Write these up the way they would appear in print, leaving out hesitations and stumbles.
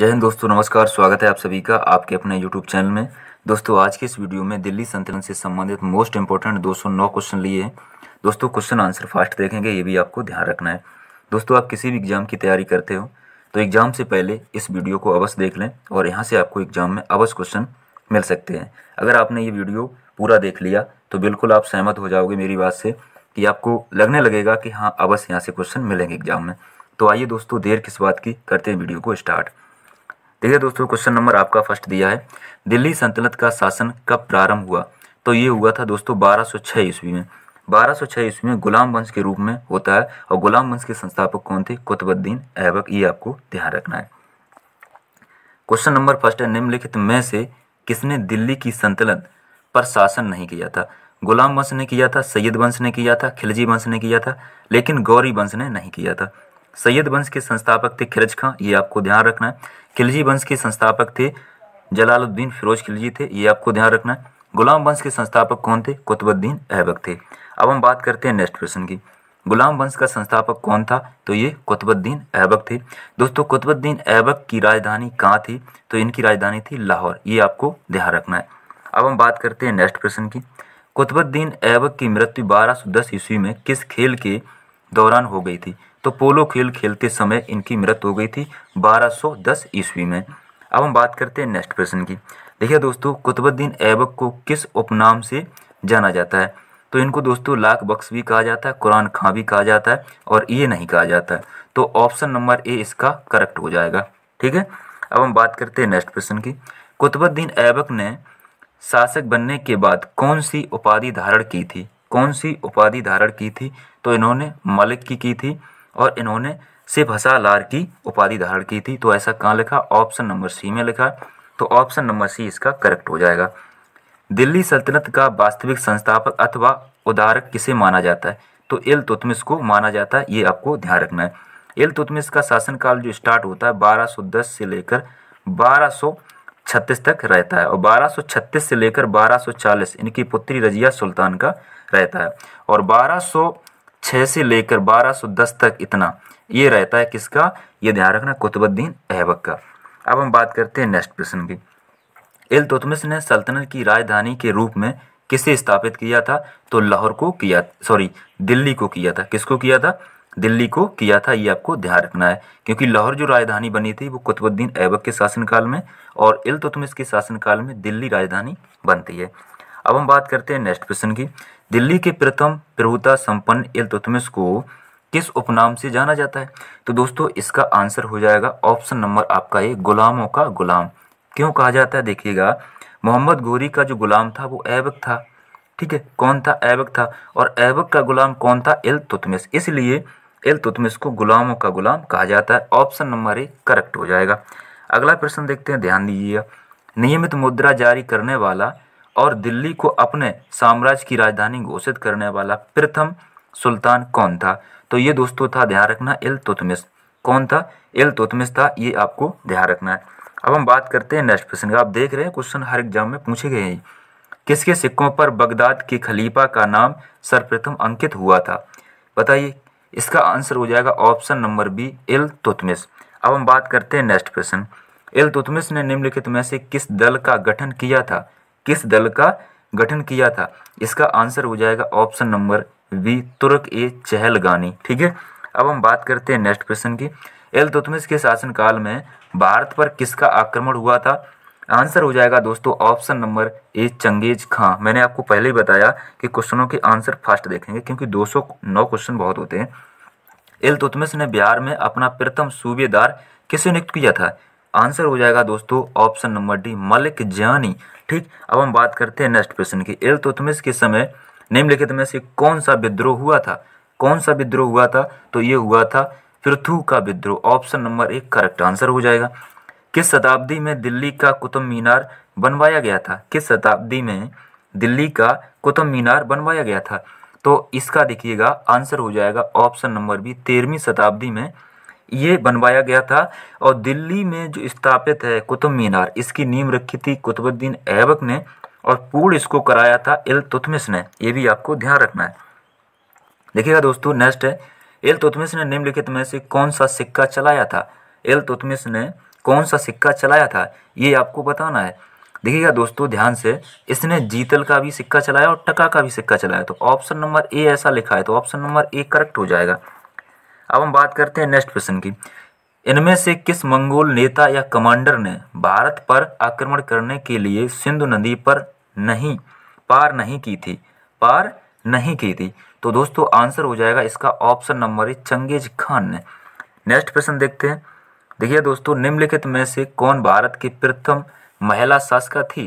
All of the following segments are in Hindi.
जय हिंद दोस्तों, नमस्कार। स्वागत है आप सभी का आपके अपने YouTube चैनल में। दोस्तों आज के इस वीडियो में दिल्ली सल्तनत से संबंधित मोस्ट इंपॉर्टेंट 209 क्वेश्चन लिए हैं। दोस्तों क्वेश्चन आंसर फास्ट देखेंगे, ये भी आपको ध्यान रखना है। दोस्तों आप किसी भी एग्जाम की तैयारी करते हो तो एग्जाम से पहले इस वीडियो को अवश्य देख लें और यहाँ से आपको एग्जाम में अवश्य क्वेश्चन मिल सकते हैं। अगर आपने ये वीडियो पूरा देख लिया तो बिल्कुल आप सहमत हो जाओगे मेरी बात से कि आपको लगने लगेगा कि हाँ अवश्य यहाँ से क्वेश्चन मिलेंगे एग्जाम में। तो आइए दोस्तों, देर किस बात की, करते हैं वीडियो को स्टार्ट। देखिए दोस्तों, क्वेश्चन नंबर आपका फर्स्ट दिया है, दिल्ली सल्तनत का शासन कब प्रारंभ हुआ? तो ये हुआ था दोस्तों 1206 ईस्वी में। 1206 ईस्वी में गुलाम वंश के रूप में होता है और गुलाम वंश के संस्थापक कौन थे? कुतुबुद्दीन ऐबक। ये आपको ध्यान रखना है। क्वेश्चन नंबर फर्स्ट है, निम्नलिखित में से किसने दिल्ली की सल्तनत पर शासन नहीं किया था? गुलाम वंश ने किया था, सैयद वंश ने किया था, खिलजी वंश ने किया था, लेकिन गौरी वंश ने नहीं किया था। सैयद वंश के संस्थापक थे खिरज खां, ये आपको ध्यान रखना है। खिलजी वंश के संस्थापक थे जलालुद्दीन फिरोज खिलजी थे, ये आपको ध्यान रखना है। गुलाम वंश के संस्थापक कौन थे? कुतुबुद्दीन ऐबक थे। अब हम बात करते हैं नेक्स्ट प्रश्न की। गुलाम वंश का संस्थापक कौन था? तो ये कुतुबुद्दीन ऐबक थे। दोस्तों कुतुबुद्दीन ऐबक की राजधानी कहाँ थी? तो इनकी राजधानी थी लाहौर, ये आपको ध्यान रखना है। अब हम बात करते हैं नेक्स्ट प्रश्न की। कुतुबुद्दीन ऐबक की मृत्यु 1210 ईस्वी में किस खेल के दौरान हो गई थी? तो पोलो खेल खेलते समय इनकी मृत्यु हो गई थी 1210 ईस्वी में। अब हम बात करते हैं नेक्स्ट प्रश्न की। देखिए दोस्तों, कुतुबुद्दीन ऐबक को किस उपनाम से जाना जाता है? तो इनको दोस्तों लाख बख्श भी कहा जाता है, कुरान खां भी कहा जाता है और ये नहीं कहा जाता है। तो ऑप्शन नंबर ए इसका करेक्ट हो जाएगा। ठीक है। अब हम बात करते हैं नेक्स्ट प्रश्न की। कुतुबुद्दीन ऐबक ने शासक बनने के बाद कौन सी उपाधि धारण की थी? कौन सी उपाधि धारण की थी? तो इन्होंने मलिक की थी और इन्होंने सिपहसालार की उपाधि धारण की थी। तो ऐसा कहाँ लिखा? ऑप्शन नंबर सी में लिखा। तो ऑप्शन नंबर सी इसका करेक्ट हो जाएगा। दिल्ली सल्तनत का वास्तविक संस्थापक अथवा उदारक किसे माना जाता है? तो इल्तुतमिश को माना जाता है, ये आपको ध्यान रखना है। इल्तुतमिश का शासनकाल जो स्टार्ट होता है 1210 से लेकर 1236 तक रहता है और 1236 से लेकर 1240 इनकी पुत्री रजिया सुल्तान का रहता है और 1206 से लेकर 1210 तक इतना ये रहता है किसका? ये ध्यान रखना, कुतुबुद्दीन ऐबक का। अब हम बात करते हैं नेक्स्ट प्रश्न की। इल्तुतमिश ने सल्तनत की राजधानी के रूप में किसे स्थापित किया था? तो लाहौर को किया, दिल्ली को किया था। किसको किया था? दिल्ली को किया था, ये आपको ध्यान रखना है क्योंकि लाहौर जो राजधानी बनी थी वो कुतुबुद्दीन ऐबक के शासनकाल में और इल्तुतमिश के शासनकाल में दिल्ली राजधानी बनती है। अब हम बात करते हैं नेक्स्ट प्रश्न की। दिल्ली के प्रथम प्रभुता संपन्न इल्तुतमिश को किस उपनाम से जाना जाता है? तो दोस्तों इसका आंसर हो जाएगा ऑप्शन नंबर आपका ए, गुलामों का गुलाम। क्यों कहा जाता है? देखिएगा, मोहम्मद घोरी का जो गुलाम था वो ऐबक था। ठीक है, कौन था? ऐबक था। और ऐबक का गुलाम कौन था? इल्तुतमिश, इसलिए इल्तुतमिश को गुलामों का गुलाम कहा जाता है। ऑप्शन नंबर ए करेक्ट हो जाएगा। अगला प्रश्न देखते हैं, ध्यान दीजिएगा। नियमित मुद्रा जारी करने वाला और दिल्ली को अपने साम्राज्य की राजधानी घोषित करने वाला प्रथम सुल्तान कौन था? तो ये दोस्तों था, ध्यान रखना, इल्तुतमिश। कौन था? इल्तुतमिश था, ये आपको ध्यान रखना है। अब हम बात करते हैं नेक्स्ट प्रश्न का। आप देख रहे हैं क्वेश्चन हर एग्जाम में पूछे गए हैं। किसके सिक्कों पर बगदाद के खलीफा का नाम सर्वप्रथम अंकित हुआ था? बताइए। इसका आंसर हो जाएगा ऑप्शन नंबर बी, इल्तुतमिश। अब हम बात करते हैं नेक्स्ट प्रश्न। इल्तुतमिश ने निम्नलिखित में से किस दल का गठन किया था? किस दल का गठन किया था? इसका आंसर हो जाएगा ऑप्शन नंबर बी, तुर्क ए चहलगानी। ठीक है। अब हम बात करते हैं नेक्स्ट प्रश्न की। इल्तुतमिश के शासनकाल में भारत पर किसका आक्रमण हुआ था? आंसर हो जाएगा दोस्तों ऑप्शन नंबर ए, चंगेज खां। मैंने आपको पहले ही बताया कि क्वेश्चनों के आंसर फास्ट देखेंगे क्योंकि 209 क्वेश्चन बहुत होते हैं। इल्तुतमिश ने बिहार में अपना प्रथम सूबेदार किसे नियुक्त किया था? आंसर हो जाएगा दोस्तों ऑप्शन नंबर डी, मलिक जानी। ठीक। अब हम बात करते हैं नेक्स्ट प्रश्न की। इल्तुतमिश के समय निम्नलिखित में से कौन सा विद्रोह हुआ था? कौन सा विद्रोह हुआ था? तो ये हुआ था पृथु का विद्रोह। ऑप्शन नंबर एक करेक्ट आंसर हो जाएगा। किस शताब्दी में दिल्ली का कुतुब मीनार बनवाया गया था? किस शताब्दी में दिल्ली का कुतुब मीनार बनवाया गया था? तो इसका देखिएगा आंसर हो जाएगा ऑप्शन नंबर बी, 13वीं शताब्दी में ये बनवाया गया था। और दिल्ली में जो स्थापित है कुतुब मीनार, इसकी नींव रखी थी कुतुबुद्दीन ऐबक ने और पूर्ण इसको कराया था इल्तुतमिश ने। ये भी आपको ध्यान रखना है। देखिएगा दोस्तों, नेक्स्ट है, इल्तुतमिश ने निम्नलिखित में से कौन सा सिक्का चलाया था? इल्तुतमिश ने कौन सा सिक्का चलाया था, ये आपको बताना है। देखिएगा दोस्तों ध्यान से, इसने जीतल का भी सिक्का चलाया और टका का भी सिक्का चलाया, तो ऑप्शन नंबर ए ऐसा लिखा है, तो ऑप्शन नंबर ए करेक्ट हो जाएगा। अब हम बात करते हैं नेक्स्ट प्रश्न की। इनमें से किस मंगोल नेता या कमांडर ने भारत पर आक्रमण करने के लिए सिंधु नदी पर पार नहीं की थी? तो दोस्तों आंसर हो जाएगा इसका option number A Genghis Khan ने। नेक्स्ट प्रश्न देखते हैं। देखिए दोस्तों, निम्नलिखित में से कौन भारत की प्रथम महिला शासिका थी?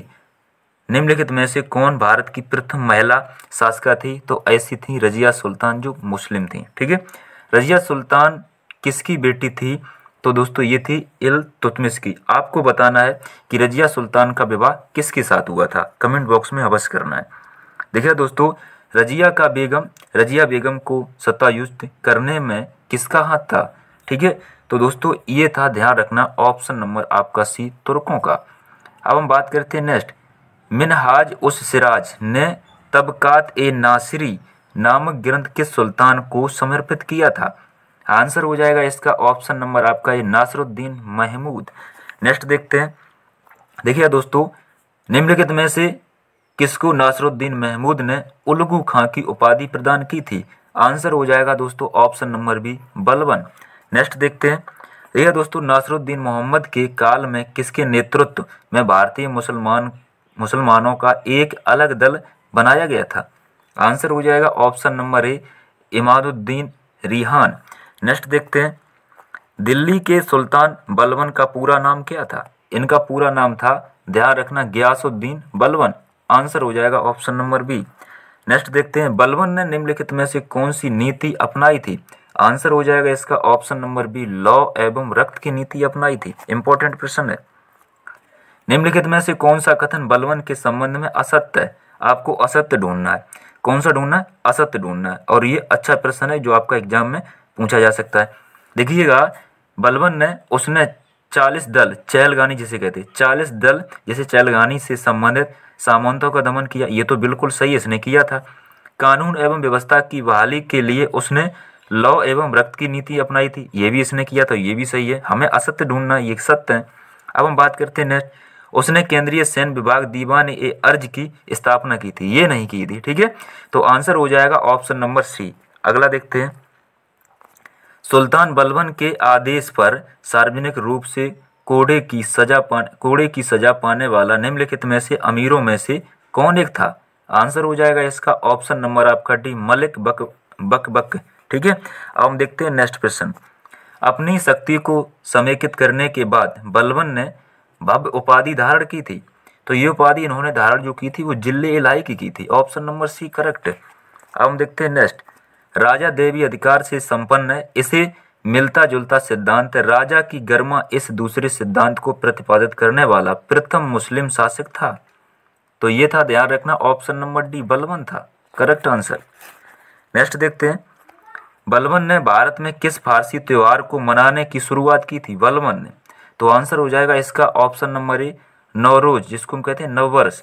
निम्नलिखित में से कौन भारत की प्रथम महिला शासिका थी? तो ऐसी थी रजिया सुल्तान, जो मुस्लिम थी। ठीक है, रजिया सुल्तान किसकी बेटी थी? तो दोस्तों ये थी इल्तुतमिश की। आपको बताना है कि रजिया सुल्तान का विवाह किसके साथ हुआ था, कमेंट बॉक्स में अवश्य करना है। देखिए दोस्तों, रजिया बेगम को सत्तायुक्त करने में किसका हाथ था? ठीक है, तो दोस्तों ये था, ध्यान रखना, ऑप्शन नंबर आपका सी, तुर्कों का। अब हम बात करते हैं नेक्स्ट। मिनहाज उस सिराज ने तबकात ए नासिरी नामक ग्रंथ किस सुल्तान को समर्पित किया था? आंसर हो जाएगा इसका ऑप्शन नंबर आपका ये नासिरुद्दीन महमूद। नेक्स्ट देखते हैं। देखिए दोस्तों, निम्नलिखित में से किसको नासिरुद्दीन महमूद ने उलगू खां की उपाधि प्रदान की थी? आंसर हो जाएगा दोस्तों option number B, Balban. Next देखते हैं। देखिए दोस्तों, नासिरुद्दीन मोहम्मद के काल में किसके नेतृत्व में भारतीय मुसलमानों का एक अलग दल बनाया गया था? आंसर हो जाएगा ऑप्शन नंबर ए, इमादुद्दीन रिहान। नेक्स्ट देखते हैं। दिल्ली के सुल्तान बलबन का पूरा नाम क्या था? इनका पूरा नाम था, ध्यान रखना, गियासुद्दीन बलबन। आंसर हो जाएगा ऑप्शन नंबर बी। नेक्स्ट देखते हैं। बलबन ने निम्नलिखित में से कौन सी नीति अपनाई थी? आंसर हो जाएगा इसका ऑप्शन नंबर बी, लौ एवं रक्त की नीति अपनाई थी। इंपॉर्टेंट प्रश्न है। निम्नलिखित में से कौन सा कथन बलबन के संबंध में असत्य है? आपको असत्य ढूंढना है। कौन सा ढूंढना है? असत्य ढूंढना है। और ये अच्छा प्रश्न है जो आपका एग्जाम में पूछा जा सकता है। देखिएगा, बलबन ने उसने 40 दल, चहलगानी जिसे कहते हैं, 40 दल जैसे चहलगानी से संबंधित सामंतों का दमन किया। ये तो बिल्कुल सही इसने किया था। कानून एवं व्यवस्था की बहाली के लिए उसने लौ एवं रक्त की नीति अपनाई थी। ये भी इसने किया था, ये भी सही है। हमें असत्य ढूंढना, ये सत्य है। अब हम बात करते हैं नेक्स्ट। उसने केंद्रीय सैन्य विभाग दीवान ए अर्ज की स्थापना की थी। ये नहीं की थी। ठीक है, तो आंसर हो जाएगा ऑप्शन नंबर सी। अगला देखते हैं। सुल्तान बलबन के आदेश पर सार्वजनिक रूप से कोड़े की सजा पाने वाला निम्नलिखित में से अमीरों में से कौन एक था? आंसर हो जाएगा इसका ऑप्शन नंबर आपका डी, मलिक बक। ठीक है, अब हम देखते हैं नेक्स्ट प्रश्न। अपनी शक्ति को समेकित करने के बाद बलबन ने भव्य उपाधि धारण की थी। तो ये उपाधि इन्होंने धारण जो की थी वो जिले इलाही की थी। ऑप्शन नंबर सी करेक्ट है। अब हम देखते हैं नेक्स्ट। राजा देवी अधिकार से संपन्न है, इसे मिलता जुलता सिद्धांत है। राजा की गरिमा इस दूसरे सिद्धांत को प्रतिपादित करने वाला प्रथम मुस्लिम शासक था। तो ये था, ध्यान रखना, ऑप्शन नंबर डी, बलबन था करेक्ट आंसर। नेक्स्ट देखते हैं। बलबन ने भारत में किस फारसी त्योहार को मनाने की शुरुआत की थी? बलबन ने। तो आंसर हो जाएगा इसका ऑप्शन नंबर ए, नवरोज, जिसको हम कहते हैं नववर्ष।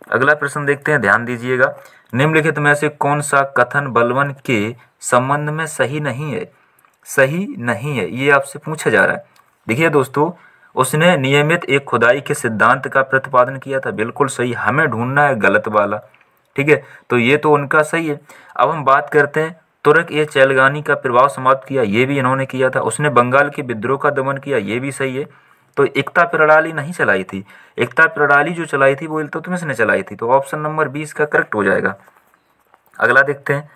अगला प्रश्न देखते हैं, ध्यान दीजिएगा। निम्नलिखित में से कौन सा कथन बलबन के संबंध में सही नहीं है? ये आपसे पूछा जा रहा है। देखिए दोस्तों, उसने नियमित एक खुदाई के सिद्धांत का प्रतिपादन किया था। बिल्कुल सही, हमें ढूंढना है गलत वाला। ठीक है, तो ये तो उनका सही है। अब हम बात करते हैं। तुर्क ए चहलगानी का प्रभाव समाप्त किया, ये भी इन्होंने किया था। उसने बंगाल के विद्रोह का दमन किया, ये भी सही है। तो एकता प्रणाली नहीं चलाई थी। एकता प्रणाली जो चलाई थी वो इल्तुतमिश ने चलाई थी। तो ऑप्शन नंबर 20 का करेक्ट हो जाएगा। अगला देखते हैं।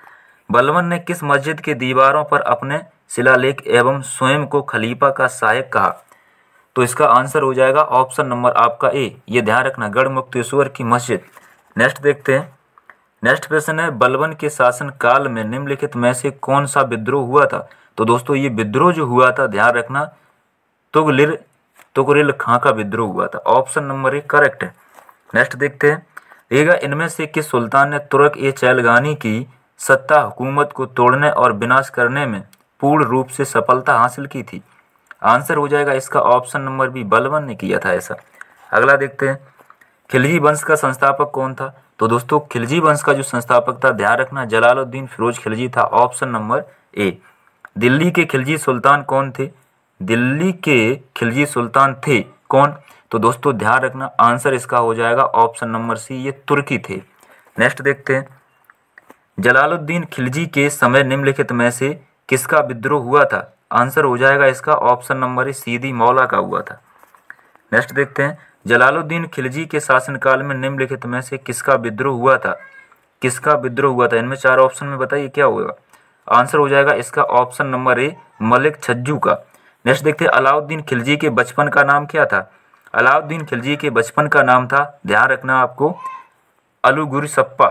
बलबन ने किस मस्जिद के दीवारों पर अपने शिलालेख एवं स्वयं को खलीफा का सहायक कहा? तो इसका आंसर हो जाएगा ऑप्शन नंबर आपका ए, ये ध्यान रखना, गढ़मुक्तेश्वर की मस्जिद। नेक्स्ट देखते हैं। नेक्स्ट प्रश्न है। बलबन के शासन काल में निम्नलिखित में से कौन सा विद्रोह हुआ था? तो दोस्तों ये विद्रोह जो हुआ था, ध्यान रखना, तुगरिल खां का विद्रोह हुआ था। ऑप्शन नंबर ए करेक्ट है। नेक्स्ट देखते हैं। देखिएगा, इनमें से किस सुल्तान ने तुर्क ए चहलगानी की सत्ता हुकूमत को तोड़ने और विनाश करने में पूर्ण रूप से सफलता हासिल की थी? आंसर हो जाएगा इसका ऑप्शन नंबर बी, बलबन ने किया था ऐसा। अगला देखते हैं। खिलजी वंश का संस्थापक कौन था? तो दोस्तों खिलजी वंश का जो संस्थापक था, ध्यान रखना, जलालुद्दीन फिरोज खिलजी था। ऑप्शन नंबर ए। दिल्ली के खिलजी सुल्तान कौन थे? दिल्ली के खिलजी सुल्तान थे कौन? तो दोस्तों ध्यान रखना, आंसर इसका हो जाएगा ऑप्शन नंबर सी, ये तुर्की थे। नेक्स्ट देखते हैं, जलालुद्दीन खिलजी के समय निम्नलिखित में से किसका विद्रोह हुआ था? आंसर हो जाएगा इसका ऑप्शन नंबर ए, सीदी मौला का हुआ था। नेक्स्ट देखते हैं, जलालुद्दीन खिलजी के शासनकाल में निम्नलिखित में से किसका विद्रोह हुआ था? किसका विद्रोह हुआ था? इनमें चार ऑप्शन में बताइए क्या होगा। आंसर हो जाएगा इसका ऑप्शन नंबर ए, मलिक छज्जू का। नेक्स्ट देखते हैं, अलाउद्दीन खिलजी के बचपन का नाम क्या था? अलाउद्दीन खिलजी के बचपन का नाम था, ध्यान रखना आपको, अलुगुरसप्पा,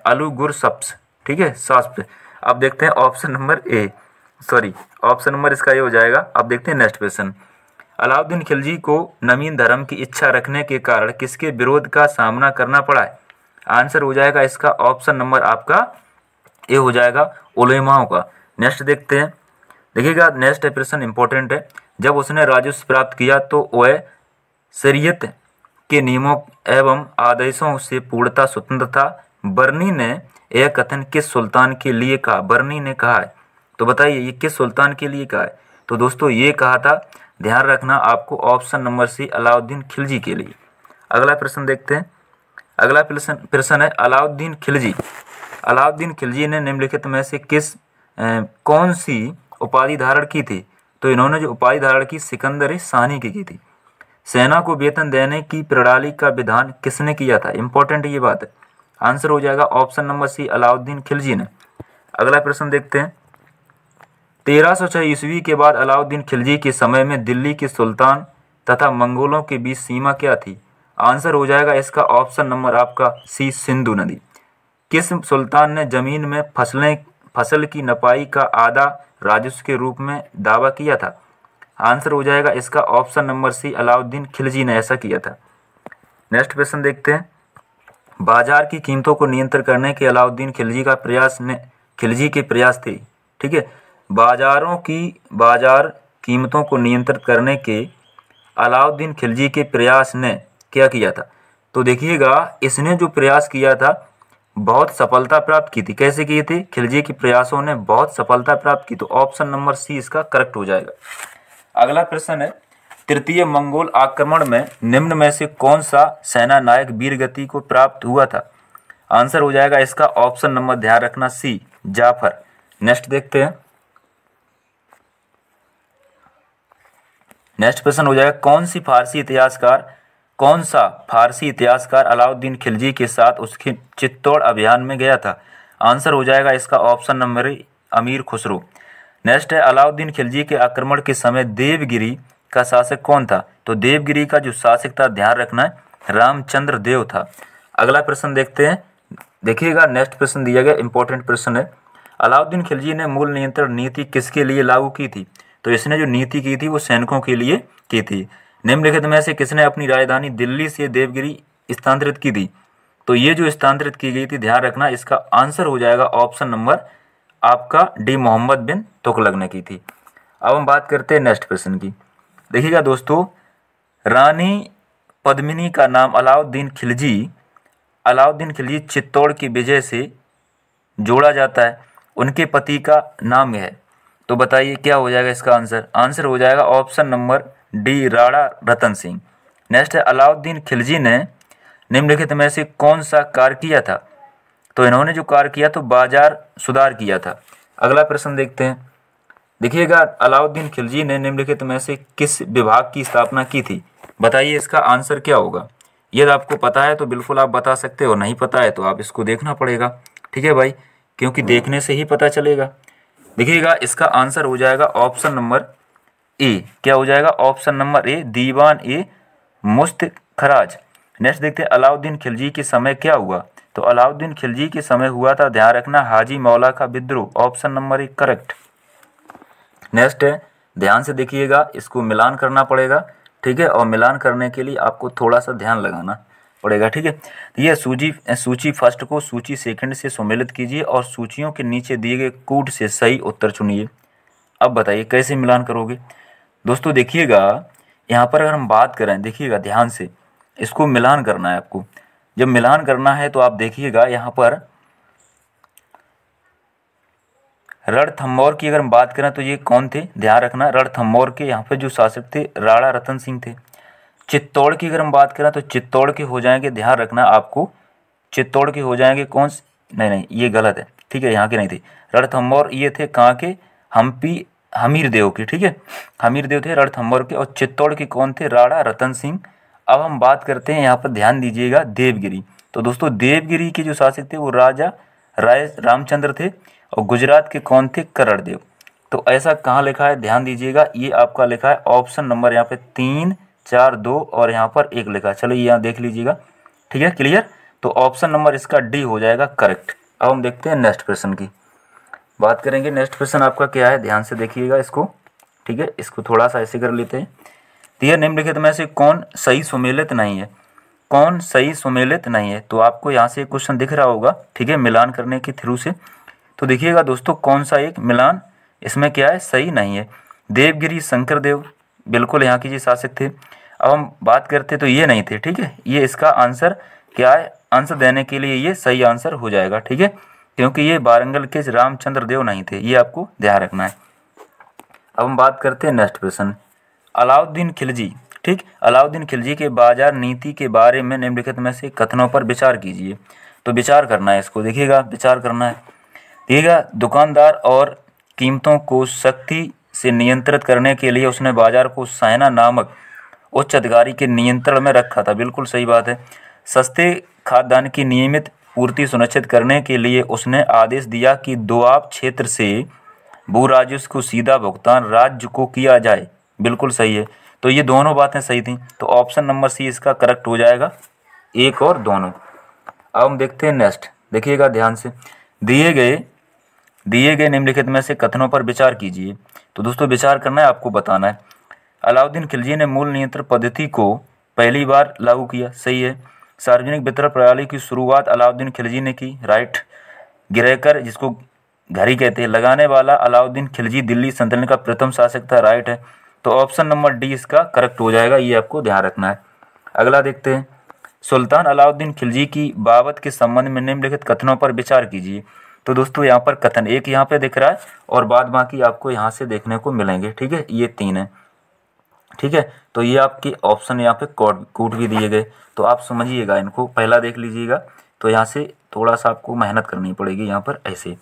अलुगुरसप्स, ठीक है, सास्प। अब देखते हैं ऑप्शन नंबर ए, सॉरी ऑप्शन नंबर इसका ये हो जाएगा। अब देखते हैं नेक्स्ट क्वेश्चन, अलाउद्दीन खिलजी को नवीन धर्म की इच्छा रखने के कारण किसके विरोध का सामना करना पड़ा है? आंसर हो जाएगा इसका ऑप्शन नंबर आपका ए हो जाएगा, उलेमाओं का। नेक्स्ट देखते हैं, देखिएगा नेक्स्ट प्रश्न इंपॉर्टेंट है, जब उसने राजस्व प्राप्त किया तो वह शरीयत के नियमों एवं आदेशों से पूर्णतः स्वतंत्र था। बर्नी ने यह कथन किस सुल्तान के लिए कहा? बर्नी ने कहा है, तो बताइए ये किस सुल्तान के लिए कहा है? तो दोस्तों ये कहा था, ध्यान रखना आपको, option number C, Alauddin Khilji के लिए। अगला प्रश्न देखते हैं, अगला प्रश्न है, अलाउद्दीन खिलजी, अलाउद्दीन खिलजी ने निम्नलिखित में से कौन सी उपाधि धारण की थी? तो इन्होंने जो उपाधि धारण की, सिकंदर शाही की थी। सेना को वेतन देने की प्रणाली का विधान किसने किया था? इंपॉर्टेंट ये बात है। आंसर हो जाएगा option number C, Alauddin Khilji ने। अगला प्रश्न देखते हैं, 1306 ईस्वी के बाद अलाउद्दीन खिलजी के समय में दिल्ली के सुल्तान तथा मंगोलों के बीच सीमा क्या थी? आंसर हो जाएगा इसका ऑप्शन नंबर आपका सी, सिंधु नदी। किस सुल्तान ने जमीन में फसल की नपाई का आधा राजस्व के रूप में दावा किया था? आंसर हो जाएगा इसका option number C, Alauddin Khilji ने ऐसा किया था। नेक्स्ट प्रश्न देखते हैं, बाजार की कीमतों को नियंत्रित करने के अलाउद्दीन खिलजी के प्रयास थे, ठीक है, बाजार कीमतों को नियंत्रित करने के अलाउद्दीन खिलजी के प्रयास ने क्या किया था? तो देखिएगा इसने जो प्रयास किया था बहुत सफलता प्राप्त की थी। कैसे की थी? खिलजी के प्रयासों ने बहुत सफलता प्राप्त की, तो ऑप्शन नंबर सी इसका करेक्ट हो जाएगा। अगला प्रश्न है, तृतीय मंगोल आक्रमण में निम्न में से कौन सा सेना नायक वीरगति को प्राप्त हुआ था? आंसर हो जाएगा इसका ऑप्शन नंबर, ध्यान रखना, सी, जाफर। नेक्स्ट देखते हैं, नेक्स्ट प्रश्न हो जाएगा, कौन सा फारसी इतिहासकार अलाउद्दीन खिलजी के साथ उसके चित्तौड़ अभियान में गया था? आंसर हो जाएगा इसका ऑप्शन नंबर ए, अमीर खुसरो। नेक्स्ट है, अलाउद्दीन खिलजी के आक्रमण के समय देवगिरी का शासक कौन था? तो देवगिरी का जो शासक था, ध्यान रखना है, रामचंद्र देव था। अगला प्रश्न देखते हैं, देखिएगा नेक्स्ट प्रश्न दिया गया, इंपॉर्टेंट प्रश्न है, अलाउद्दीन खिलजी ने मूल नियंत्रण नीति किसके लिए लागू की थी? तो इसने जो नीति की थी वो सैनिकों के लिए की थी। निम्नलिखित में से किसने अपनी राजधानी दिल्ली से देवगिरी स्थानांतरित की थी? तो ये जो स्थानांतरित की गई थी, ध्यान रखना, इसका आंसर हो जाएगा ऑप्शन नंबर आपका डी, मोहम्मद बिन तुगलक ने की थी। अब हम बात करते हैं नेक्स्ट प्रश्न की। देखिएगा दोस्तों, रानी पद्मिनी का नाम अलाउद्दीन खिलजी चित्तौड़ की विजय से जोड़ा जाता है, उनके पति का नाम है, तो बताइए क्या हो जाएगा इसका आंसर? आंसर हो जाएगा option number D, Rana Ratan Singh. Next है, अलाउद्दीन खिलजी ने निम्नलिखित में से कौन सा कार्य किया था? तो इन्होंने जो कार्य किया तो बाजार सुधार किया था। अगला प्रश्न देखते हैं, देखिएगा, अलाउद्दीन खिलजी ने निम्नलिखित में से किस विभाग की स्थापना की थी? बताइए इसका आंसर क्या होगा? यदि आपको पता है तो बिल्कुल आप बता सकते हो, नहीं पता है तो आप इसको देखना पड़ेगा, ठीक है भाई, क्योंकि देखने से ही पता चलेगा। देखिएगा इसका आंसर हो जाएगा ऑप्शन नंबर ए, क्या हो जाएगा? ऑप्शन नंबर ए, दीवान ए मुस्तखराज। नेक्स्ट देखते हैं, अलाउद्दीन खिलजी के समय क्या हुआ? तो अलाउद्दीन खिलजी के समय हुआ था, ध्यान रखना, हाजी मौला का विद्रोह, option number A correct. Next है, ध्यान से देखिएगा, इसको मिलान करना पड़ेगा, ठीक है, और मिलान करने के लिए आपको थोड़ा सा ध्यान लगाना पड़ेगा, ठीक है। ये सूची फर्स्ट को सूची सेकंड से सम्मिलित कीजिए और सूचियों के नीचे दिए गए कूट से सही उत्तर चुनिए। अब बताइए कैसे मिलान करोगे? दोस्तों देखिएगा, यहाँ पर अगर हम बात करें, देखिएगा ध्यान से, इसको मिलान करना है आपको। जब मिलान करना है तो आप देखिएगा यहाँ पर रणथंभौर की अगर हम बात करें तो ये कौन थे, ध्यान रखना, रणथंभौर के यहाँ पे जो शासक थे राणा रतन सिंह थे। चित्तौड़ की अगर हम बात करें तो चित्तौड़ के हो जाएंगे, ध्यान रखना आपको, चित्तौड़ के हो जाएंगे कौन, नहीं ये गलत है, ठीक है, यहाँ के नहीं थे। रणथंभौर ये थे कहाँ के, हम्पी हमीरदेव के, ठीक है, हमीरदेव थे रणथंभौर के। और चित्तौड़ के कौन थे, राणा रतन सिंह। अब हम बात करते हैं यहाँ पर, ध्यान दीजिएगा, देवगिरी। तो दोस्तों देवगिरी के जो शासक थे वो राजा राय रामचंद्र थे। और गुजरात के कौन थे, करणदेव। तो ऐसा कहाँ लिखा है, ध्यान दीजिएगा, ये आपका लिखा है ऑप्शन नंबर यहाँ पे 3, 4, 2 और यहाँ पर 1 लिखा है। चलो ये यहाँ देख लीजिएगा, ठीक है, क्लियर। तो ऑप्शन नंबर इसका डी हो जाएगा करेक्ट। अब हम देखते हैं नेक्स्ट प्रश्न की बात करेंगे। नेक्स्ट प्रश्न आपका क्या है, ध्यान से देखिएगा इसको, ठीक है, इसको थोड़ा सा ऐसे कर लेते हैं। तो यह निम्नलिखित में से कौन सही सुमेलित नहीं है, कौन सही सुमेलित नहीं है। तो आपको यहाँ से क्वेश्चन दिख रहा होगा, ठीक है, मिलान करने के थ्रू से। तो देखिएगा दोस्तों कौन सा एक मिलान इसमें क्या है, सही नहीं है। देवगिरी शंकरदेव बिल्कुल यहाँ के जी शासक थे। अब हम बात करते तो ये नहीं थे, ठीक है, ये इसका आंसर क्या है, आंसर देने के लिए ये सही आंसर हो जाएगा, ठीक है, क्योंकि ये वारंगल के रामचंद्र देव नहीं थे, ये आपको ध्यान रखना है। अब हम बात करते हैं नेक्स्ट प्रश्न, अलाउद्दीन खिलजी, ठीक, अलाउद्दीन खिलजी के बाजार नीति के बारे में निम्नलिखित में से कथनों पर विचार कीजिए। तो विचार करना है इसको, देखिएगा विचार करना है। देखिएगा, दुकानदार और कीमतों को सख्ती से नियंत्रित करने के लिए उसने बाजार को सायना नामक उच्च अधिकारी के नियंत्रण में रखा था, बिल्कुल सही बात है। सस्ते खाद्यान्न की नियमित पूर्ति सुनिश्चित करने के लिए उसने आदेश दिया कि दोआब क्षेत्र से भू राजस्व को सीधा भुगतान राज्य को किया जाए, बिल्कुल सही है। तो ये दोनों बातें सही थी, तो ऑप्शन नंबर सी इसका करेक्ट हो जाएगा, एक और दोनों। अब हम देखते हैं नेक्स्ट, देखिएगा ध्यान से, दिए गए निम्नलिखित में से कथनों पर विचार कीजिए। तो दोस्तों विचार करना है, आपको बताना है। अलाउद्दीन खिलजी ने मूल नियंत्रण पद्धति को पहली बार लागू किया, सही है। सार्वजनिक वितरण प्रणाली की शुरुआत अलाउद्दीन खिलजी ने की, राइट। गिरहकर, जिसको घड़ी कहते हैं, लगाने वाला अलाउद्दीन खिलजी दिल्ली सल्तनत का प्रथम शासक था, राइट है। तो ऑप्शन नंबर डी इसका करेक्ट हो जाएगा, ये आपको ध्यान रखना है। अगला देखते हैं, सुल्तान अलाउद्दीन खिलजी की बाबत के संबंध में निम्नलिखित कथनों पर विचार कीजिए। तो दोस्तों यहाँ पर कथन एक यहाँ पे दिख रहा है और बाद बाकी आपको यहाँ से देखने को मिलेंगे, ठीक है, ये 3 है, ठीक है। तो ये आपके ऑप्शन यहाँ पे कूट भी दिए गए, तो आप समझिएगा इनको, पहला देख लीजिएगा। तो यहाँ से थोड़ा सा आपको मेहनत करनी पड़ेगी यहाँ पर ऐसे।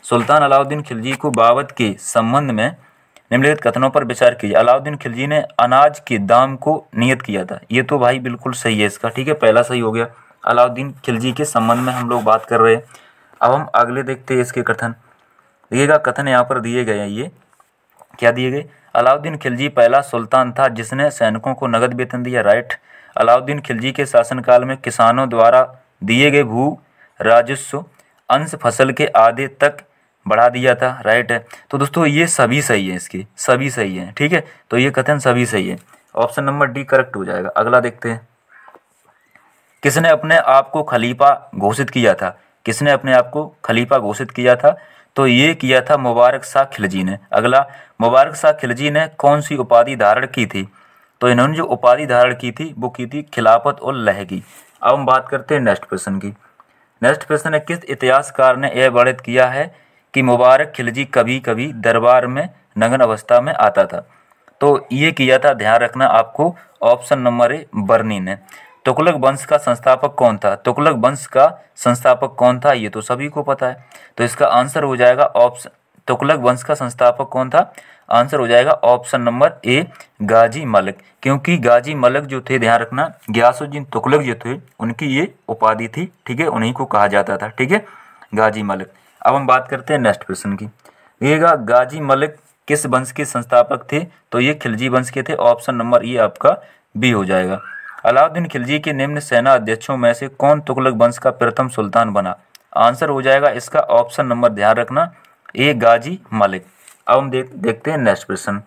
सुल्तान अलाउद्दीन खिलजी को बाबत के संबंध में निम्नलिखित कथनों पर विचार कीजिए। अलाउद्दीन खिलजी ने अनाज के दाम को नियत किया था, ये तो भाई बिल्कुल सही है इसका, ठीक है, पहला सही हो गया। अलाउद्दीन खिलजी के संबंध में हम लोग बात कर रहे हैं। अब हम अगले देखते हैं इसके कथन। देखिएगा कथन यहाँ पर दिए गए हैं, ये क्या दिए गए, अलाउद्दीन खिलजी पहला सुल्तान था जिसने सैनिकों को नगद वेतन दिया, राइट। अलाउद्दीन खिलजी के शासनकाल में किसानों द्वारा दिए गए भू राजस्व अंश फसल के आधे तक बढ़ा दिया था, राइट है। तो दोस्तों ये सभी सही है, इसके सभी सही है, ठीक है, तो ये कथन सभी सही है, ऑप्शन नंबर डी करेक्ट हो जाएगा। अगला देखते हैं, किसने अपने आप को खलीफा घोषित किया था, किसने अपने आप को खलीफा घोषित किया था। तो ये किया था मुबारक शाह खिलजी ने। अगला, मुबारक शाह खिलजी ने कौन सी उपाधि धारण की थी। तो इन्होंने जो उपाधि धारण की थी वो की थी खिलाफत और लह की। अब हम बात करते हैं नेक्स्ट प्रश्न की। नेक्स्ट प्रश्न है, किस इतिहासकार ने यह वर्णित किया है कि मुबारक खिलजी कभी कभी दरबार में नग्न अवस्था में आता था। तो ये किया था, ध्यान रखना आपको, ऑप्शन नंबर ए बर्नी ने। तुगलक वंश का संस्थापक कौन था, तुगलक वंश का संस्थापक कौन था, ये तो सभी को पता है। तो इसका आंसर हो जाएगा ऑप्शन, तुगलक वंश का संस्थापक कौन था, आंसर हो जाएगा ऑप्शन नंबर ए गाजी मलिक। क्योंकि गाजी मलिक जो थे, ध्यान रखना, गियासुद्दीन तुगलक जो थे उनकी ये उपाधि थी, ठीक है, उन्हीं को कहा जाता था, ठीक है, गाजी मलिक। अब हम बात करते हैं नेक्स्ट प्रश्न की। देखिएगा, गाजी मलिक किस वंश के संस्थापक थे। तो ये खिलजी वंश के थे, ऑप्शन नंबर ये आपका बी हो जाएगा। अलाउद्दीन खिलजी के निम्न सेना अध्यक्षों में से कौन तुगलक वंश का प्रथम सुल्तान बना। आंसर हो जाएगा इसका ऑप्शन नंबर, ध्यान रखना, ए गाजी मलिक। अब हम देखते हैं नेक्स्ट प्रश्न।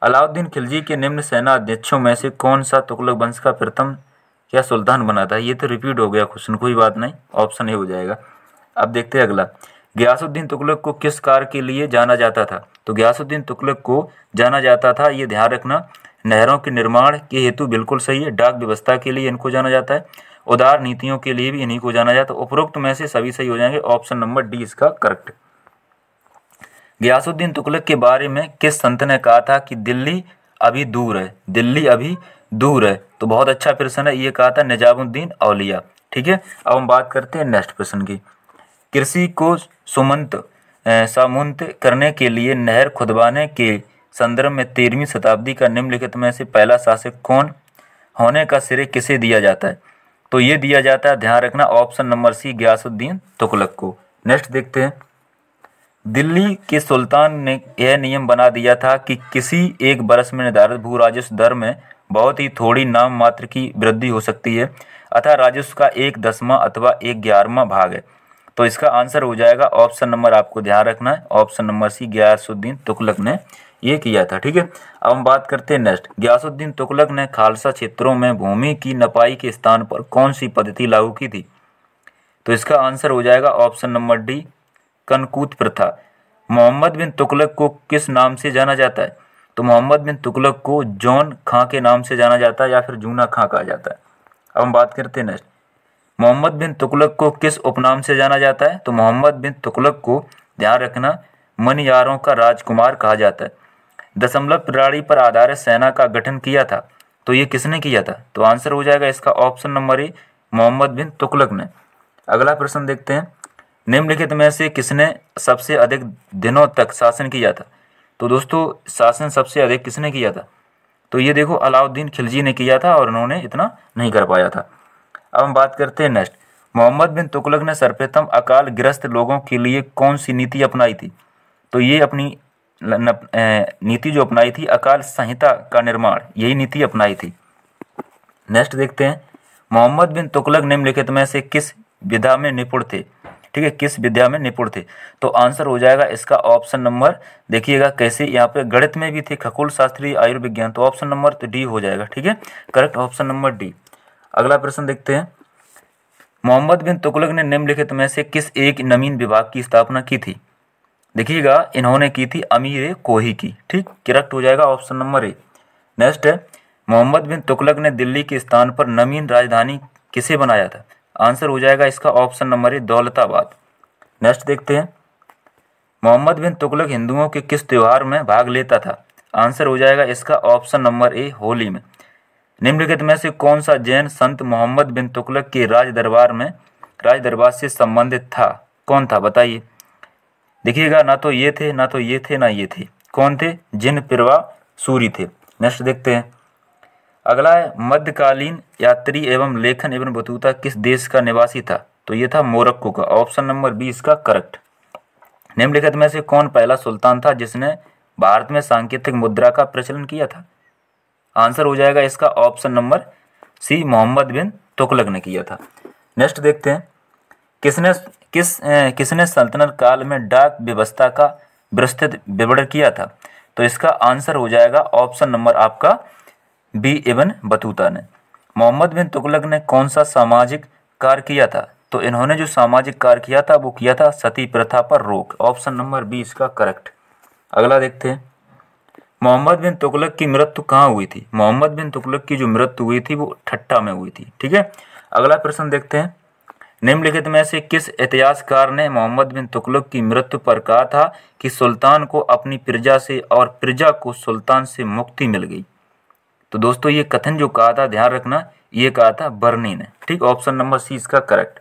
अलाउद्दीन खिलजी के निम्न सेना अध्यक्षों में से कौन सा तुगलक वंश का प्रथम क्या सुल्तान बना था। ये तो रिपीट हो गया क्वेश्चन, कोई बात नहीं, ऑप्शन ए हो जाएगा। अब देखते हैं अगला, गियासुद्दीन तुगलक को किस कार्य के लिए जाना जाता था। तो गियासुद्दीन तुगलक को जाना जाता था, ये ध्यान रखना, नहरों के निर्माण के हेतु, बिल्कुल सही है। डाक व्यवस्था के लिए इनको जाना जाता है, उदार नीतियों के लिए भी इन्हीं को जाना जाता है। उपरोक्त में से सभी सही हो जाएंगे, ऑप्शन नंबर डी इसका करेक्ट। गयासुद्दीन तुगलक के बारे में किस संत ने कहा था कि दिल्ली अभी दूर है, दिल्ली अभी दूर है? तो बहुत अच्छा प्रश्न है, ये कहा था निजामुद्दीन औलिया। ठीक है, अब हम बात करते हैं नेक्स्ट प्रश्न की। कृषि को सामूहिक करने के लिए नहर खुदवाने के संदर्भ में 13वीं शताब्दी का निम्नलिखित में से पहला शासक कौन होने का श्रेय किसे दिया जाता है? तो ये दिया जाता है, ध्यान रखना, option number C, Ghiyasuddin Tughlaq को। नेक्स्ट देखते हैं। दिल्ली के सुल्तान ने यह नियम बना दिया था कि किसी एक वर्ष में निर्धारित भू राजस्व दर में बहुत ही थोड़ी नाम मात्र की वृद्धि हो सकती है, अतः राजस्व का 1/10 अथवा 1/11 भाग है। तो इसका आंसर हो जाएगा ऑप्शन नंबर, आपको ध्यान रखना है, option number C, Ghiyasuddin Tughlaq ने ये किया था। ठीक है, अब हम बात करते हैं नेक्स्ट। गयासुद्दीन तुगलक ने खालसा क्षेत्रों में भूमि की नपाई के स्थान पर कौन सी पद्धति लागू की थी? तो इसका आंसर हो जाएगा ऑप्शन नंबर डी, कनकूत प्रथा। मोहम्मद बिन तुगलक को किस नाम से जाना जाता है? तो मोहम्मद बिन तुगलक को जॉन खां के नाम से जाना जाता है या फिर जूना खां कहा जाता है। अब हम बात करते हैं नेक्स्ट। मोहम्मद बिन तुगलक को किस उपनाम से जाना जाता है? तो मोहम्मद बिन तुगलक को, ध्यान रखना, मनियारों का राजकुमार कहा जाता है। दशमलव प्रणाली पर आधारित सेना का गठन किया था, तो ये किसने किया था? तो आंसर हो जाएगा इसका ऑप्शन नंबर ए, मोहम्मद बिन तुगलक ने। अगला प्रश्न देखते हैं। निम्नलिखित में से किसने सबसे अधिक दिनों तक शासन किया था? तो दोस्तों शासन सबसे अधिक किसने किया था? तो ये देखो, अलाउद्दीन खिलजी ने किया था और उन्होंने इतना नहीं कर पाया था। अब हम बात करते हैं नेक्स्ट। मोहम्मद बिन तुगलक ने सर्वप्रथम अकाल ग्रस्त लोगों के लिए कौन सी नीति अपनाई थी? तो ये अपनी नीति जो अपनाई थी, अकाल संहिता का निर्माण, यही नीति अपनाई थी। नेक्स्ट देखते हैं। मोहम्मद बिन तुगलक निम्नलिखित में से किस विधा में निपुण थे? ठीक है, किस विद्या में निपुण थे? तो आंसर हो जाएगा इसका ऑप्शन नंबर, देखिएगा कैसे, यहाँ पे गणित में भी थे, खगोल शास्त्री, आयुर्विज्ञान, तो ऑप्शन नंबर तो डी हो जाएगा। ठीक है, करेक्ट ऑप्शन नंबर डी। अगला प्रश्न देखते हैं। मोहम्मद बिन तुगलक ने निम्नलिखित में से किस एक नवीन विभाग की स्थापना की थी? देखिएगा, इन्होंने की थी अमीर कोही की। ठीक, करेक्ट हो जाएगा ऑप्शन नंबर ए। नेक्स्ट है, मोहम्मद बिन तुगलक ने दिल्ली के स्थान पर नवीन राजधानी किसे बनाया था? आंसर हो जाएगा इसका ऑप्शन नंबर ए, दौलताबाद। नेक्स्ट देखते हैं। मोहम्मद बिन तुगलक हिंदुओं के किस त्योहार में भाग लेता था? आंसर हो जाएगा इसका ऑप्शन नंबर ए, होली में। निम्नलिखित में से कौन सा जैन संत मोहम्मद बिन तुगलक के राज दरबार से संबंधित था? कौन था बताइए? देखिएगा, ना तो ये थे, ना तो ये थे, ना ये थे। कौन थे? जिन पिरवा सूरी थे। नेक्स्ट देखते हैं। अगला है, मध्यकालीन यात्री एवं लेखन एवं बतूता किस देश का निवासी था? तो ये था मोरक्को का, ऑप्शन नंबर बी इसका करेक्ट। निम्नलिखित में से कौन पहला सुल्तान था जिसने भारत में सांकेतिक मुद्रा का प्रचलन किया था? आंसर हो जाएगा इसका ऑप्शन नंबर सी, मोहम्मद बिन तुगलक ने किया था। नेक्स्ट देखते हैं। किसने सल्तनत काल में डाक व्यवस्था का विस्तृत विवरण किया था? तो इसका आंसर हो जाएगा ऑप्शन नंबर आपका बी, इब्न बतूता ने। मोहम्मद बिन तुगलक ने कौन सा सामाजिक कार्य किया था? तो इन्होंने जो सामाजिक कार्य किया था वो किया था सती प्रथा पर रोक, ऑप्शन नंबर बी इसका करेक्ट। अगला देखते हैं। मोहम्मद बिन तुगलक की मृत्यु कहाँ हुई थी? मोहम्मद बिन तुगलक की जो मृत्यु हुई थी वो ठट्टा में हुई थी। ठीक है, अगला प्रश्न देखते हैं। निम्नलिखित में से किस इतिहासकार ने मोहम्मद बिन तुगलक की मृत्यु पर कहा था कि सुल्तान को अपनी प्रजा से और प्रजा को सुल्तान से मुक्ति मिल गई? तो दोस्तों ये कथन जो कहा था, ध्यान रखना, ये कहा था बर्नी ने। ठीक, ऑप्शन नंबर सी इसका करेक्ट।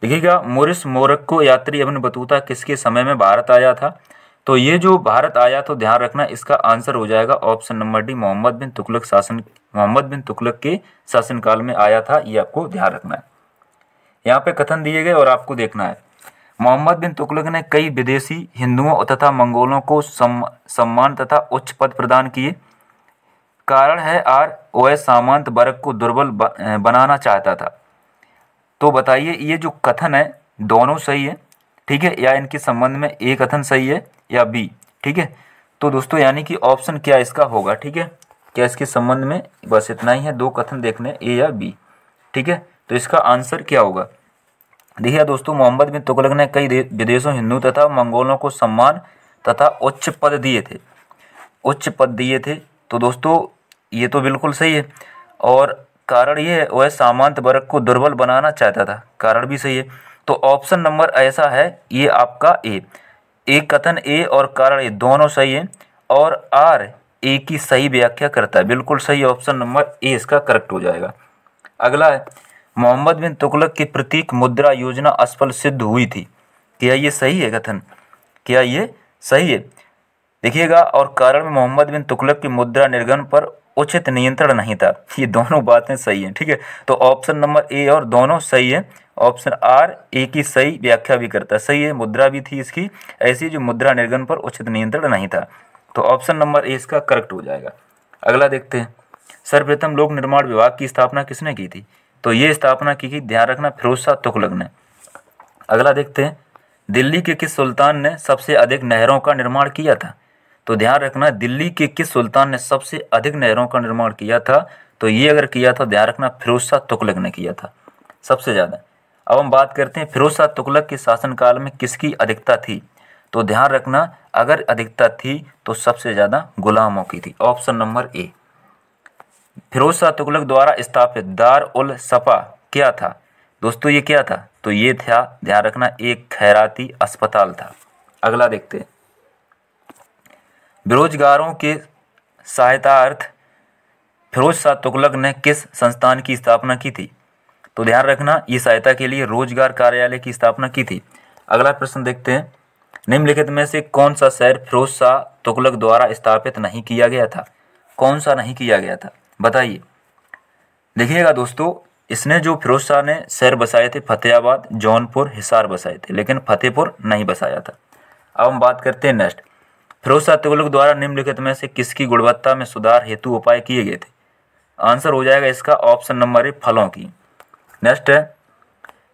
देखिएगा, मोरिस मोरक्को यात्री इब्न बतूता किसके समय में भारत आया था? तो ये जो भारत आया, तो ध्यान रखना इसका आंसर हो जाएगा ऑप्शन नंबर डी, मोहम्मद बिन तुगलक के शासनकाल में आया था। ये आपको ध्यान रखना है। यहाँ पे कथन दिए गए और आपको देखना है। मोहम्मद बिन तुगलक ने कई विदेशी हिंदुओं तथा मंगोलों को सम्मान तथा उच्च पद प्रदान किए। कारण है वह सामंत वर्ग को दुर्बल बनाना चाहता था। तो बताइए, ये जो कथन है दोनों सही है, ठीक है, या इनके संबंध में ए कथन सही है या बी? ठीक है, तो दोस्तों यानी कि ऑप्शन क्या इसका होगा? ठीक है, क्या इसके संबंध में बस इतना ही है, दो कथन देखने, ए या बी। ठीक है, तो इसका आंसर क्या होगा? देखिए दोस्तों, मोहम्मद बिन तुगलक ने कई विदेशों हिंदू तथा मंगोलों को सम्मान तथा उच्च पद दिए थे। तो दोस्तों ये तो बिल्कुल सही है, और कारण ये है वह सामंत वर्ग को दुर्बल बनाना चाहता था, कारण भी सही है। तो ऑप्शन नंबर ऐसा है, ये आपका ए, एक कथन ए और कारण ए दोनों सही है और आर ए की सही व्याख्या करता है। बिल्कुल सही, ऑप्शन नंबर ए इसका करेक्ट हो जाएगा। अगला है मोहम्मद बिन तुगलक की प्रतीक मुद्रा योजना असफल सिद्ध हुई थी। क्या ये सही है कथन? क्या ये सही है? देखिएगा, और कारण में मोहम्मद बिन तुगलक की मुद्रा निर्गमन पर उचित नियंत्रण नहीं था। ये दोनों बातें सही हैं, ठीक है। तो ऑप्शन नंबर ए और दोनों सही है। ऑप्शन आर ए की सही व्याख्या भी करता है, सही है, मुद्रा भी थी इसकी ऐसी जो मुद्रा निर्गमन पर उचित नियंत्रण नहीं था। तो ऑप्शन नंबर ए इसका करेक्ट हो जाएगा। अगला देखते हैं, सर्वप्रथम लोक निर्माण विभाग की स्थापना किसने की थी? तो ये स्थापना की ध्यान रखना फिरोज शाह तुगलक ने। अगला देखते हैं, दिल्ली के किस सुल्तान ने सबसे अधिक नहरों का निर्माण किया था? तो ध्यान रखना, दिल्ली के किस सुल्तान ने सबसे अधिक नहरों का निर्माण किया था? तो ये अगर किया था, ध्यान रखना, फिरोज शाह तुगलक ने किया था सबसे ज़्यादा। अब हम बात करते हैं फिरोज शाह तुगलक के शासनकाल में किसकी अधिकता थी? तो ध्यान रखना, अगर अधिकता थी तो सबसे ज़्यादा गुलामों की थी। Option number A. Firoz Shah Tughlaq द्वारा स्थापित दार उल सफा क्या था? दोस्तों ये क्या था? तो ये था, ध्यान रखना, एक खैराती अस्पताल था। अगला देखते हैं, बेरोजगारों के सहायतार्थ फिरोज शाह तुगलक ने किस संस्थान की स्थापना की थी? तो ध्यान रखना, ये सहायता के लिए रोजगार कार्यालय की स्थापना की थी। अगला प्रश्न देखते हैं, निम्नलिखित में से कौन सा शहर फिरोज शाह तुगलक द्वारा स्थापित नहीं किया गया था? कौन सा नहीं किया गया था, बताइए। देखिएगा दोस्तों, इसने जो फिरोज शाह ने शहर बसाए थे फतेहाबाद, जौनपुर, हिसार बसाए थे, लेकिन फतेहपुर नहीं बसाया था। अब हम बात करते हैं नेक्स्ट, फिरोज शाह तुगलक द्वारा निम्नलिखित में से किसकी गुणवत्ता में सुधार हेतु उपाय किए गए थे? आंसर हो जाएगा इसका ऑप्शन नंबर ए, फलों की। नेक्स्ट है,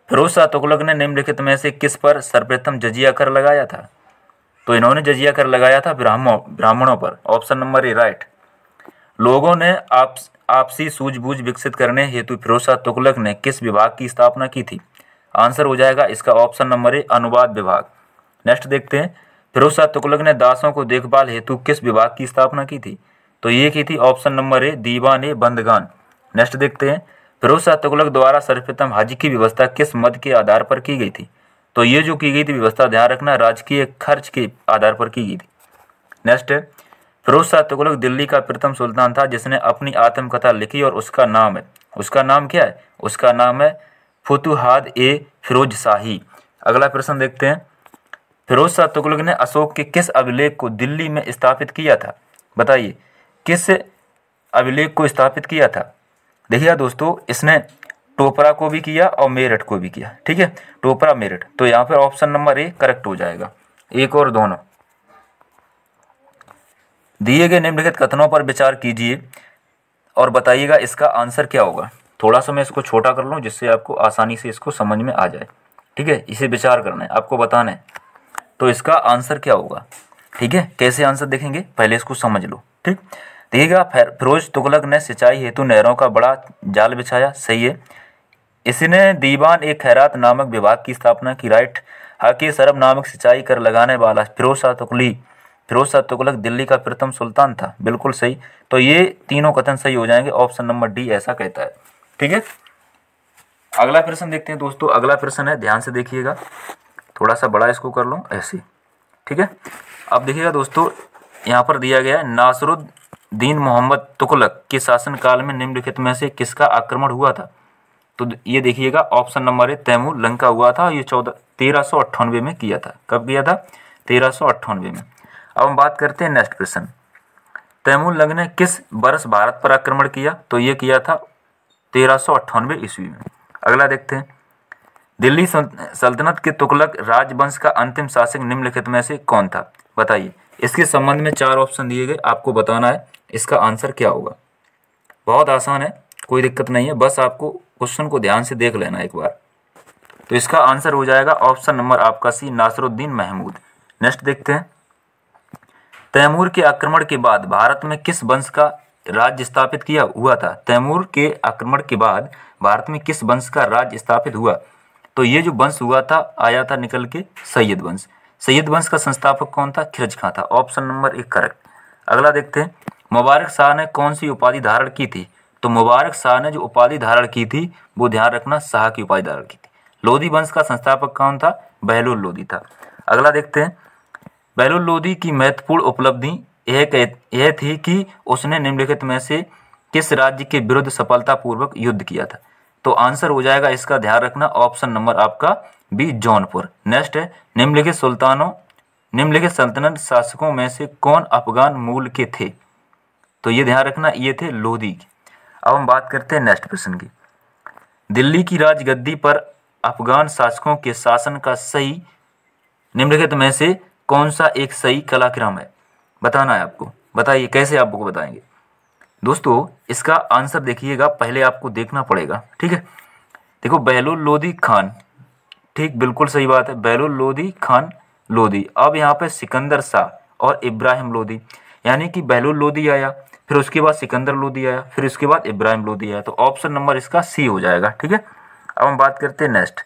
फिरोज शाह तुगलक ने निम्नलिखित में से किस पर सर्वप्रथम जजिया कर लगाया था? तो इन्होंने जजिया कर लगाया था ब्राह्मणों पर। ऑप्शन नंबर ए, राइट। लोगों ने आपसी सूझबूझ विकसित करने हेतु फिरोज शाह तुगलक ने किस विभाग की स्थापना की थी? आंसर हो जाएगा इसका ऑप्शन नंबर ए, अनुवाद विभाग। नेक्स्ट देखते हैं, फिरोज शाह तुगलक ने दासों को देखभाल हेतु किस विभाग की स्थापना की थी? तो ये की थी option number A, Diwan e Bandagan. Next देखते हैं, फिरोज शाह तुगलक द्वारा सर्वप्रथम हज की व्यवस्था किस मद के आधार पर की गई थी? तो ये जो की गई थी व्यवस्था, ध्यान रखना, राजकीय खर्च के आधार पर की गई थी। नेक्स्ट है, फिरोज शाह तुगलक दिल्ली का प्रथम सुल्तान था जिसने अपनी आत्मकथा लिखी और उसका नाम है, उसका नाम क्या है? उसका नाम है फुतुहात ए फिरोज शाही। अगला प्रश्न देखते हैं, फिरोज शाह तुगलक ने अशोक के किस अभिलेख को दिल्ली में स्थापित किया था? बताइए, किस अभिलेख को स्थापित किया था? देखिए दोस्तों, इसने टोपरा को भी किया और मेरठ को भी किया, ठीक है, टोपरा मेरठ। तो यहाँ पर ऑप्शन नंबर ए करेक्ट हो जाएगा, एक और दोनों। दिए गए निम्नलिखित कथनों पर विचार कीजिए और बताइएगा इसका आंसर क्या होगा। थोड़ा सा मैं इसको छोटा कर लूँ जिससे आपको आसानी से इसको समझ में आ जाए, ठीक है, इसे विचार करना है, आपको बताना है। तो इसका आंसर क्या होगा, ठीक है। कैसे आंसर देखेंगे, पहले इसको समझ लो, ठीक। देखिएगा, फिरोज तुगलक ने सिंचाई हेतु नहरों का बड़ा जाल बिछाया, सही है। इसने दीवान ए खैरात नामक विभाग की स्थापना की, राइट। हाके सरब नामक सिंचाई कर लगाने वाला फिरोज शाह तुगलक दिल्ली का प्रथम सुल्तान था, बिल्कुल सही। तो ये तीनों कथन सही हो जाएंगे, ऑप्शन नंबर डी ऐसा कहता है, ठीक है। अगला प्रश्न देखते हैं दोस्तों। अगला प्रश्न है, ध्यान से देखिएगा, थोड़ा सा बड़ा इसको कर लो ऐसे, ठीक है। अब देखिएगा दोस्तों, यहाँ पर दिया गया है, नासरुद्दीन मोहम्मद तुगलक के शासनकाल में निम्नलिखित में से किसका आक्रमण हुआ था? तो ये देखिएगा, option number A, Timur Lang हुआ था। ये 1398 में किया था। कब किया था? 1398 में। अब हम बात करते हैं नेक्स्ट प्रश्न, तैमूर लंग ने किस वर्ष भारत पर आक्रमण किया? तो ये किया था 1398 ईस्वी में। अगला देखते हैं, दिल्ली सल्तनत के तुगलक राजवंश का अंतिम शासक निम्नलिखित में से कौन था? बताइए। इसके संबंध में 4 ऑप्शन दिए गए, आपको बताना है इसका आंसर क्या होगा। बहुत आसान है, कोई दिक्कत नहीं है, बस आपको क्वेश्चन को ध्यान से देख लेना एक बार। तो इसका आंसर हो जाएगा ऑप्शन नंबर आपका सी, नासरुद्दीन महमूद। नेक्स्ट देखते हैं, तैमूर के आक्रमण के बाद भारत में किस वंश का राज्य स्थापित किया हुआ था? तैमूर के आक्रमण के बाद भारत में किस वंश का राज्य स्थापित हुआ? तो ये जो वंश हुआ था, आया था निकल के सैयद वंश। सैयद वंश का संस्थापक कौन था? खिरज खां था। Option number 1 correct. अगला देखते हैं, मुबारक शाह ने कौन सी उपाधि धारण की थी? तो मुबारक शाह ने जो उपाधि धारण की थी वो, ध्यान रखना, शाह की उपाधि धारण की थी। लोधी वंश का संस्थापक कौन था? बहलोल लोधी था। अगला देखते हैं, बहलोल लोधी की महत्वपूर्ण उपलब्धि यह थी कि उसने निम्नलिखित में से किस राज्य के विरुद्ध सफलतापूर्वक युद्ध किया था। तो आंसर हो जाएगा इसका, ध्यान रखना, ऑप्शन नंबर आपका बी, जौनपुर। नेक्स्ट है, निम्नलिखित सल्तनत शासकों में से कौन अफगान मूल के थे। तो ये ध्यान रखना, ये थे लोधी। अब हम बात करते हैं नेक्स्ट प्रश्न की। दिल्ली की राजगद्दी पर अफगान शासकों के शासन का सही निम्नलिखित में से कौन सा एक सही कालक्रम है, बताना है आपको। बताइए कैसे आपको बताएंगे। दोस्तों इसका आंसर देखिएगा, पहले आपको देखना पड़ेगा, ठीक है। देखो, बहलोल लोधी खान, ठीक, बिल्कुल सही बात है, बहलोल लोधी खान लोधी। अब यहाँ पे सिकंदर शाह और इब्राहिम लोधी, यानी कि बहलोल लोधी आया, फिर उसके बाद सिकंदर लोधी आया, फिर उसके बाद इब्राहिम लोधी आया। तो ऑप्शन नंबर इसका सी हो जाएगा, ठीक है। अब हम बात करते हैं नेक्स्ट,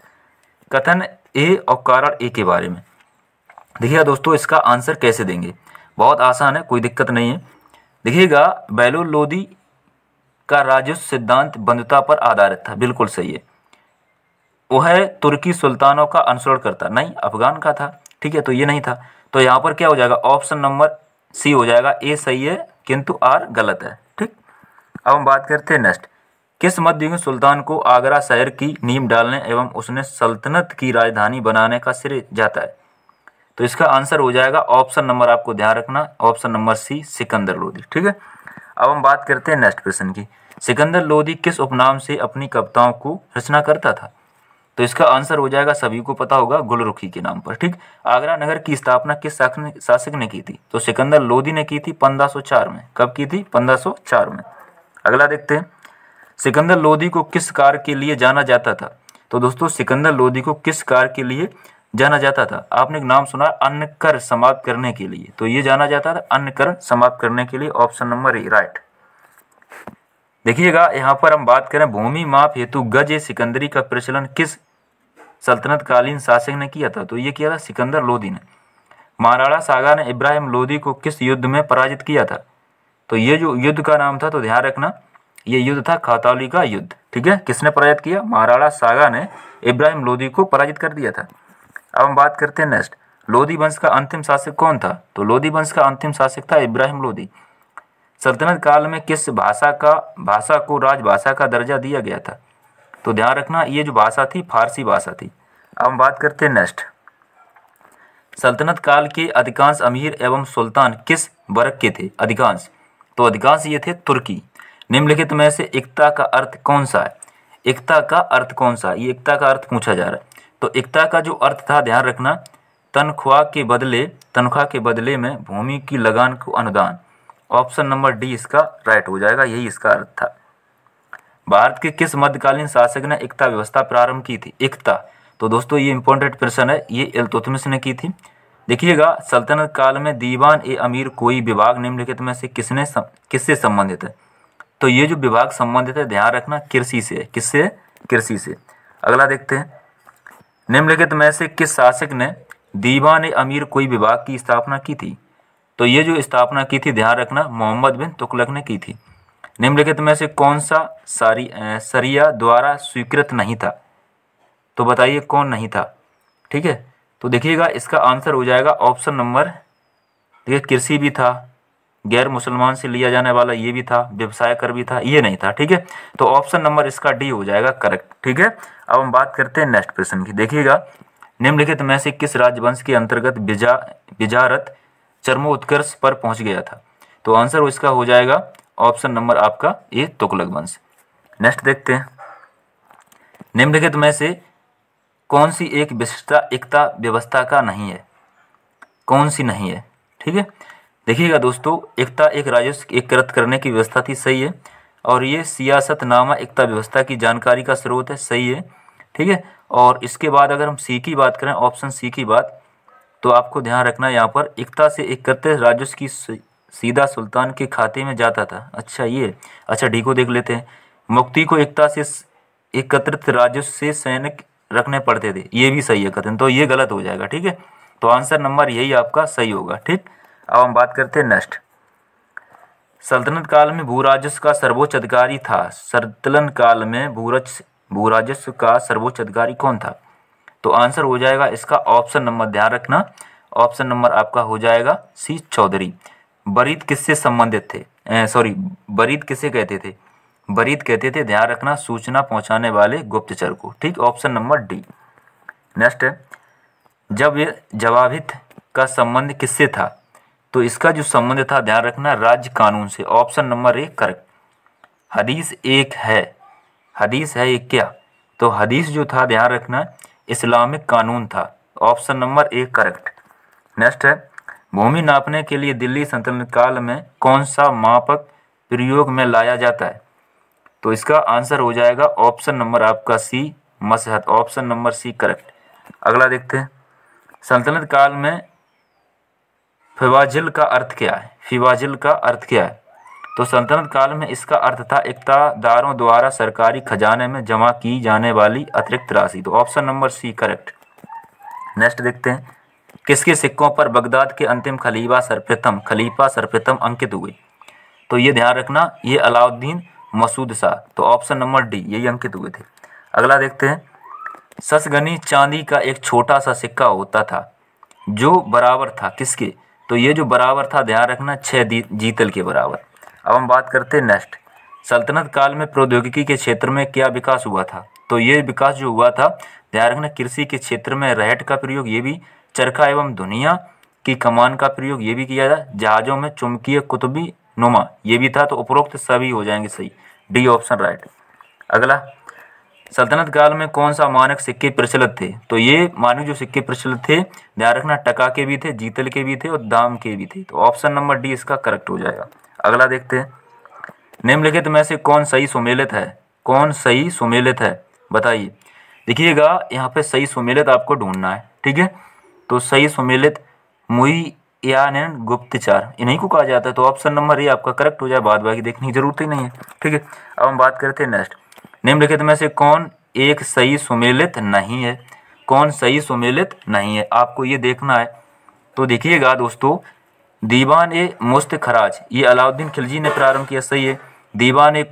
कथन ए और कारण ए के बारे में। देखिएगा दोस्तों, इसका आंसर कैसे देंगे, बहुत आसान है, कोई दिक्कत नहीं है। देखिएगा, बहलोल लोधी का राजस्व सिद्धांत बंधुता पर आधारित था, बिल्कुल सही है। वह तुर्की सुल्तानों का अनुसरण करता, नहीं, अफगान का था, ठीक है, तो ये नहीं था। तो यहाँ पर क्या हो जाएगा, ऑप्शन नंबर सी हो जाएगा, ए सही है किंतु आर गलत है, ठीक। अब हम बात करते हैं नेक्स्ट, किस मध्ययुगीन सुल्तान को आगरा शहर की नींव डालने एवं उसने सल्तनत की राजधानी बनाने का श्रेय जाता है। तो इसका आंसर हो जाएगा, ऑप्शन नंबर आपको ध्यान रखना, option number C, Sikandar Lodi, ठीक है। अब हम बात करते हैं नेक्स्ट प्रश्न की, सिकंदर लोधी किस उपनाम से अपनी कविताओं को रचना करता था। तो इसका आंसर हो जाएगा, सभी को पता होगा, गुलरुखी के नाम पर, ठीक। आगरा नगर की स्थापना किस शासक ने की थी। तो सिकंदर लोधी ने की थी 1504 में। कब की थी, 1504 में। अगला देखते हैं, सिकंदर लोधी को किस कार्य के लिए जाना जाता था। तो दोस्तों सिकंदर लोधी को किस कार्य के लिए जाना जाता था। आपने एक नाम सुना, अन्न कर समाप्त करने के लिए। तो ये जाना जाता था अन्न कर समाप्त करने के लिए, ऑप्शन नंबर ए, राइट। देखिएगा, यहाँ पर हम बात करें भूमि माप हेतु गज ए सिकंदरी का प्रचलन किस सल्तनत कालीन शासक ने किया था। तो ये किया था सिकंदर लोधी ने। महाराणा सागा ने इब्राहिम लोधी को किस युद्ध में पराजित किया था। तो ये जो युद्ध का नाम था, तो ध्यान रखना, ये युद्ध था खतौली का युद्ध, ठीक है। किसने पराजित किया, महाराणा सागा ने इब्राहिम लोधी को पराजित कर दिया था। अब हम बात करते हैं नेक्स्ट, लोधी वंश का अंतिम शासक कौन था। तो लोधी वंश का अंतिम शासक था इब्राहिम लोधी। सल्तनत काल में किस भाषा को राजभाषा का दर्जा दिया गया था। तो ध्यान रखना, ये जो भाषा थी फारसी भाषा थी। अब हम बात करते हैं नेक्स्ट, सल्तनत काल के अधिकांश अमीर एवं सुल्तान किस वर्ग के थे। अधिकांश, तो अधिकांश ये थे तुर्की। निम्नलिखित में से एकता का अर्थ कौन सा है। एकता का अर्थ कौन सा, ये एकता का अर्थ पूछा जा रहा है। तो एकता का जो अर्थ था, ध्यान रखना, तनख्वाह के बदले में भूमि की लगान को अनुदान। ऑप्शन नंबर डी इसका राइट हो जाएगा, यही इसका अर्थ था। भारत के किस मध्यकालीन शासक ने एकता व्यवस्था प्रारंभ की थी। एकता, तो दोस्तों ये इंपॉर्टेंट प्रश्न है, ये इल्तुतमिश ने की थी। देखिएगा, सल्तनत काल में दीवान ए अमीर कोई विभाग निम्नलिखित में से किससे संबंधित है। तो ये जो विभाग संबंधित है, ध्यान रखना, कृषि से। किससे, कृषि से। अगला देखते हैं, निम्नलिखित में से किस शासक ने दीवान ए अमीर कोई विभाग की स्थापना की थी। तो ये जो स्थापना की थी, ध्यान रखना, मोहम्मद बिन तुगलक ने की थी। निम्नलिखित में से कौन सा शरिया द्वारा स्वीकृत नहीं था। तो बताइए कौन नहीं था, ठीक है। तो देखिएगा, इसका आंसर हो जाएगा ऑप्शन नंबर, देखिए कृषि भी था, गैर मुसलमान से लिया जाने वाला ये भी था, व्यवसाय कर भी था, ये नहीं था, ठीक है। तो ऑप्शन नंबर इसका डी हो जाएगा करेक्ट, ठीक है। अब हम बात करते हैं नेक्स्ट प्रश्न की। देखिएगा, निम्नलिखित में से किस राजवंश के अंतर्गत बिजारत चरमोत्कर्ष पर पहुंच गया था। तो आंसर इसका हो जाएगा ऑप्शन नंबर आपका ए, तुगलक वंश। नेक्स्ट देखते हैं, निम्नलिखित में से कौन सी एक विशिष्टता एकता व्यवस्था का नहीं है। कौन सी नहीं है, ठीक है। देखिएगा दोस्तों, एकता एक राजस्व एकत्रित करने की व्यवस्था थी, सही है। और ये सियासतनामा एकता व्यवस्था की जानकारी का स्रोत है, सही है, ठीक है। और इसके बाद अगर हम सी की बात करें, ऑप्शन सी की बात, तो आपको ध्यान रखना, यहाँ पर एकता से एकत्रित राजस्व की सीधा सुल्तान के खाते में जाता था। अच्छा, ये अच्छा, डी को देख लेते हैं, मुक्ति को एकता से एकत्रित राजस्व से सैनिक रखने पड़ते थे, ये भी सही है कथन, तो ये गलत हो जाएगा, ठीक है। तो आंसर नंबर यही आपका सही होगा, ठीक। अब हम बात करते हैं नेक्स्ट, सल्तनत काल में भू राजस्व का सर्वोच्च अधिकारी था। सल्तनत काल में भू राजस्व का सर्वोच्च अधिकारी कौन था। तो आंसर हो जाएगा इसका ऑप्शन नंबर, ध्यान रखना, ऑप्शन नंबर आपका हो जाएगा सी चौधरी। बरीद किससे संबंधित थे, बरीद किसे कहते थे, बरीद कहते थे, ध्यान रखना, सूचना पहुंचाने वाले गुप्तचर को। ठीक, ऑप्शन नंबर डी। नेक्स्ट है, जब ये जवाबित का संबंध किससे था, तो इसका जो संबंध था ध्यान रखना राज्य कानून से। Option number A correct. हदीस एक है, हदीस है एक क्या, तो हदीस जो था ध्यान रखना इस्लामिक कानून था। Option number A correct. Next है, भूमि नापने के लिए दिल्ली सल्तनत काल में कौन सा मापक प्रयोग में लाया जाता है, तो इसका आंसर हो जाएगा ऑप्शन नंबर आपका सी मसहत। Option number C correct. अगला देखते हैं, सल्तनत काल में फिवाजिल का अर्थ क्या है, फिवाजिल का अर्थ क्या है, तो सल्तनत काल में इसका अर्थ था इक़्तिदारों द्वारा सरकारी खजाने में जमा की जाने वाली अतिरिक्त राशि। तो option number C correct. Next देखते हैं, किसके सिक्कों पर बगदाद के अंतिम खलीफा सर्वप्रथम अंकित हुए, तो ये ध्यान रखना ये अलाउद्दीन मसूद शाह। तो ऑप्शन नंबर डी यही अंकित हुए थे। अगला देखते हैं, ससगनी चांदी का एक छोटा सा सिक्का होता था जो बराबर था किसके, तो ये जो बराबर था ध्यान रखना 6 जीतल के बराबर। अब हम बात करते हैं नेक्स्ट, सल्तनत काल में प्रौद्योगिकी के क्षेत्र में क्या विकास हुआ था, तो ये विकास जो हुआ था ध्यान रखना कृषि के क्षेत्र में रहट का प्रयोग, ये भी चरखा एवं धुनिया की कमान का प्रयोग ये भी किया था, जहाज़ों में चुंबकीय कुतुबी नुमा ये भी था। तो उपरोक्त सभी हो जाएंगे सही, डी ऑप्शन राइट। अगला, सल्तनत काल में कौन सा मानक सिक्के प्रचलित थे, तो ये मानक जो सिक्के प्रचलित थे ध्यान रखना टका के भी थे, जीतल के भी थे और दाम के भी थे। तो ऑप्शन नंबर डी इसका करेक्ट हो जाएगा। अगला देखते हैं, निम्नलिखित में से कौन सही सुमेलित है, कौन सही सुमेलित है बताइए। देखिएगा यहाँ पे सही सुमेलित आपको ढूंढना है, ठीक है। तो सही सुमेलित मुइयानन गुप्तचार इन्हीं को कहा जाता है। तो ऑप्शन नंबर ए आपका करेक्ट हो जाए, बाद बाकी देखने की जरूरत ही नहीं है, ठीक है। अब हम बात करते हैं नेक्स्ट, निम्नलिखित में से कौन एक सही सुमेलित नहीं है, कौन सही सुमेलित नहीं है, आपको ये देखना है। तो देखिएगा दोस्तों, दीवान ए मुस्त खराज ये अलाउद्दीन खिलजी ने प्रारंभ किया, सही है। दीवान ए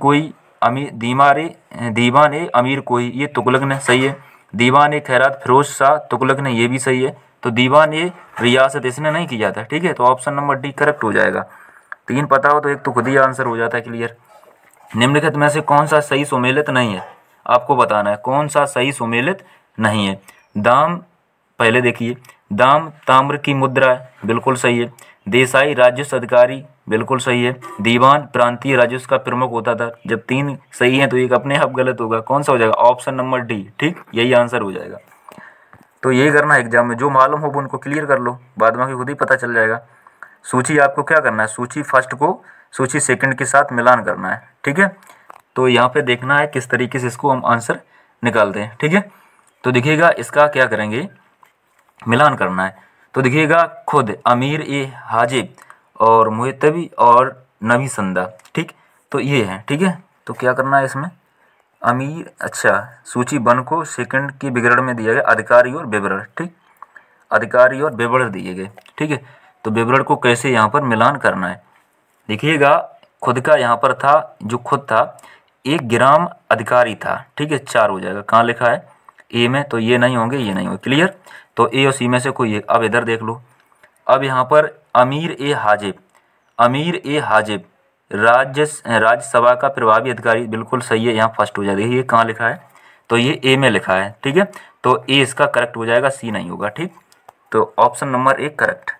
अमीर कोई ये तुगलक ने, सही है। दीवान ए खैरात फिरोज शाह तुगलक ने, ये भी सही है। तो दीवान ए रियासत इसने नहीं किया था, ठीक है। तो ऑप्शन नंबर डी करेक्ट हो जाएगा। 3 पता हो तो एक तो खुद ही आंसर हो जाता है क्लियर। निम्नलिखित में से कौन सा सही सुमेलित नहीं है, आपको बताना है कौन सा सही सुमेलित नहीं है। दाम, पहले देखिए, दाम ताम्र की मुद्रा है, बिल्कुल सही है। देसाई राजस्व अधिकारी, बिल्कुल सही है। दीवान प्रांतीय राजस्व का प्रमुख होता था। जब 3 सही हैं तो एक अपने आप गलत होगा, कौन सा हो जाएगा, ऑप्शन नंबर डी, ठीक, यही आंसर हो जाएगा। तो यही करना है एग्जाम में, जो मालूम हो वो उनको क्लियर कर लो, बाद में खुद ही पता चल जाएगा। सूची आपको क्या करना है, सूची फर्स्ट को सूची सेकंड के साथ मिलान करना है, ठीक है। तो यहाँ पे देखना है किस तरीके से इसको हम आंसर निकालते हैं, ठीक है। तो देखिएगा इसका क्या करेंगे, मिलान करना है। तो देखिएगा खुद अमीर ए हाजिब और मुहतबी और नबी संदा, ठीक, तो ये है, ठीक है। तो क्या करना है इसमें, अमीर, अच्छा, सूची 1 को सेकंड के विवरण में दिया गया अधिकारी और विवरण, ठीक, अधिकारी और विवरण दिए गए, ठीक है। तो विवरण को कैसे यहाँ पर मिलान करना है, देखिएगा खुद का यहाँ पर था, जो खुद था 1 ग्राम अधिकारी था, ठीक है, 4 हो जाएगा। कहाँ लिखा है, ए में, तो ये नहीं होंगे, ये नहीं होंगे, क्लियर। तो ए और सी में से कोई एक। अब इधर देख लो, अब यहाँ पर अमीर ए हाजिब, अमीर ए हाजिब राज्यसभा का प्रभावी अधिकारी, बिल्कुल सही है, यहाँ फर्स्ट हो जाएगा। ये कहाँ लिखा है, तो ये ए में लिखा है, ठीक है। तो ए इसका करेक्ट हो जाएगा, सी नहीं होगा, ठीक। तो ऑप्शन नंबर ए करेक्ट।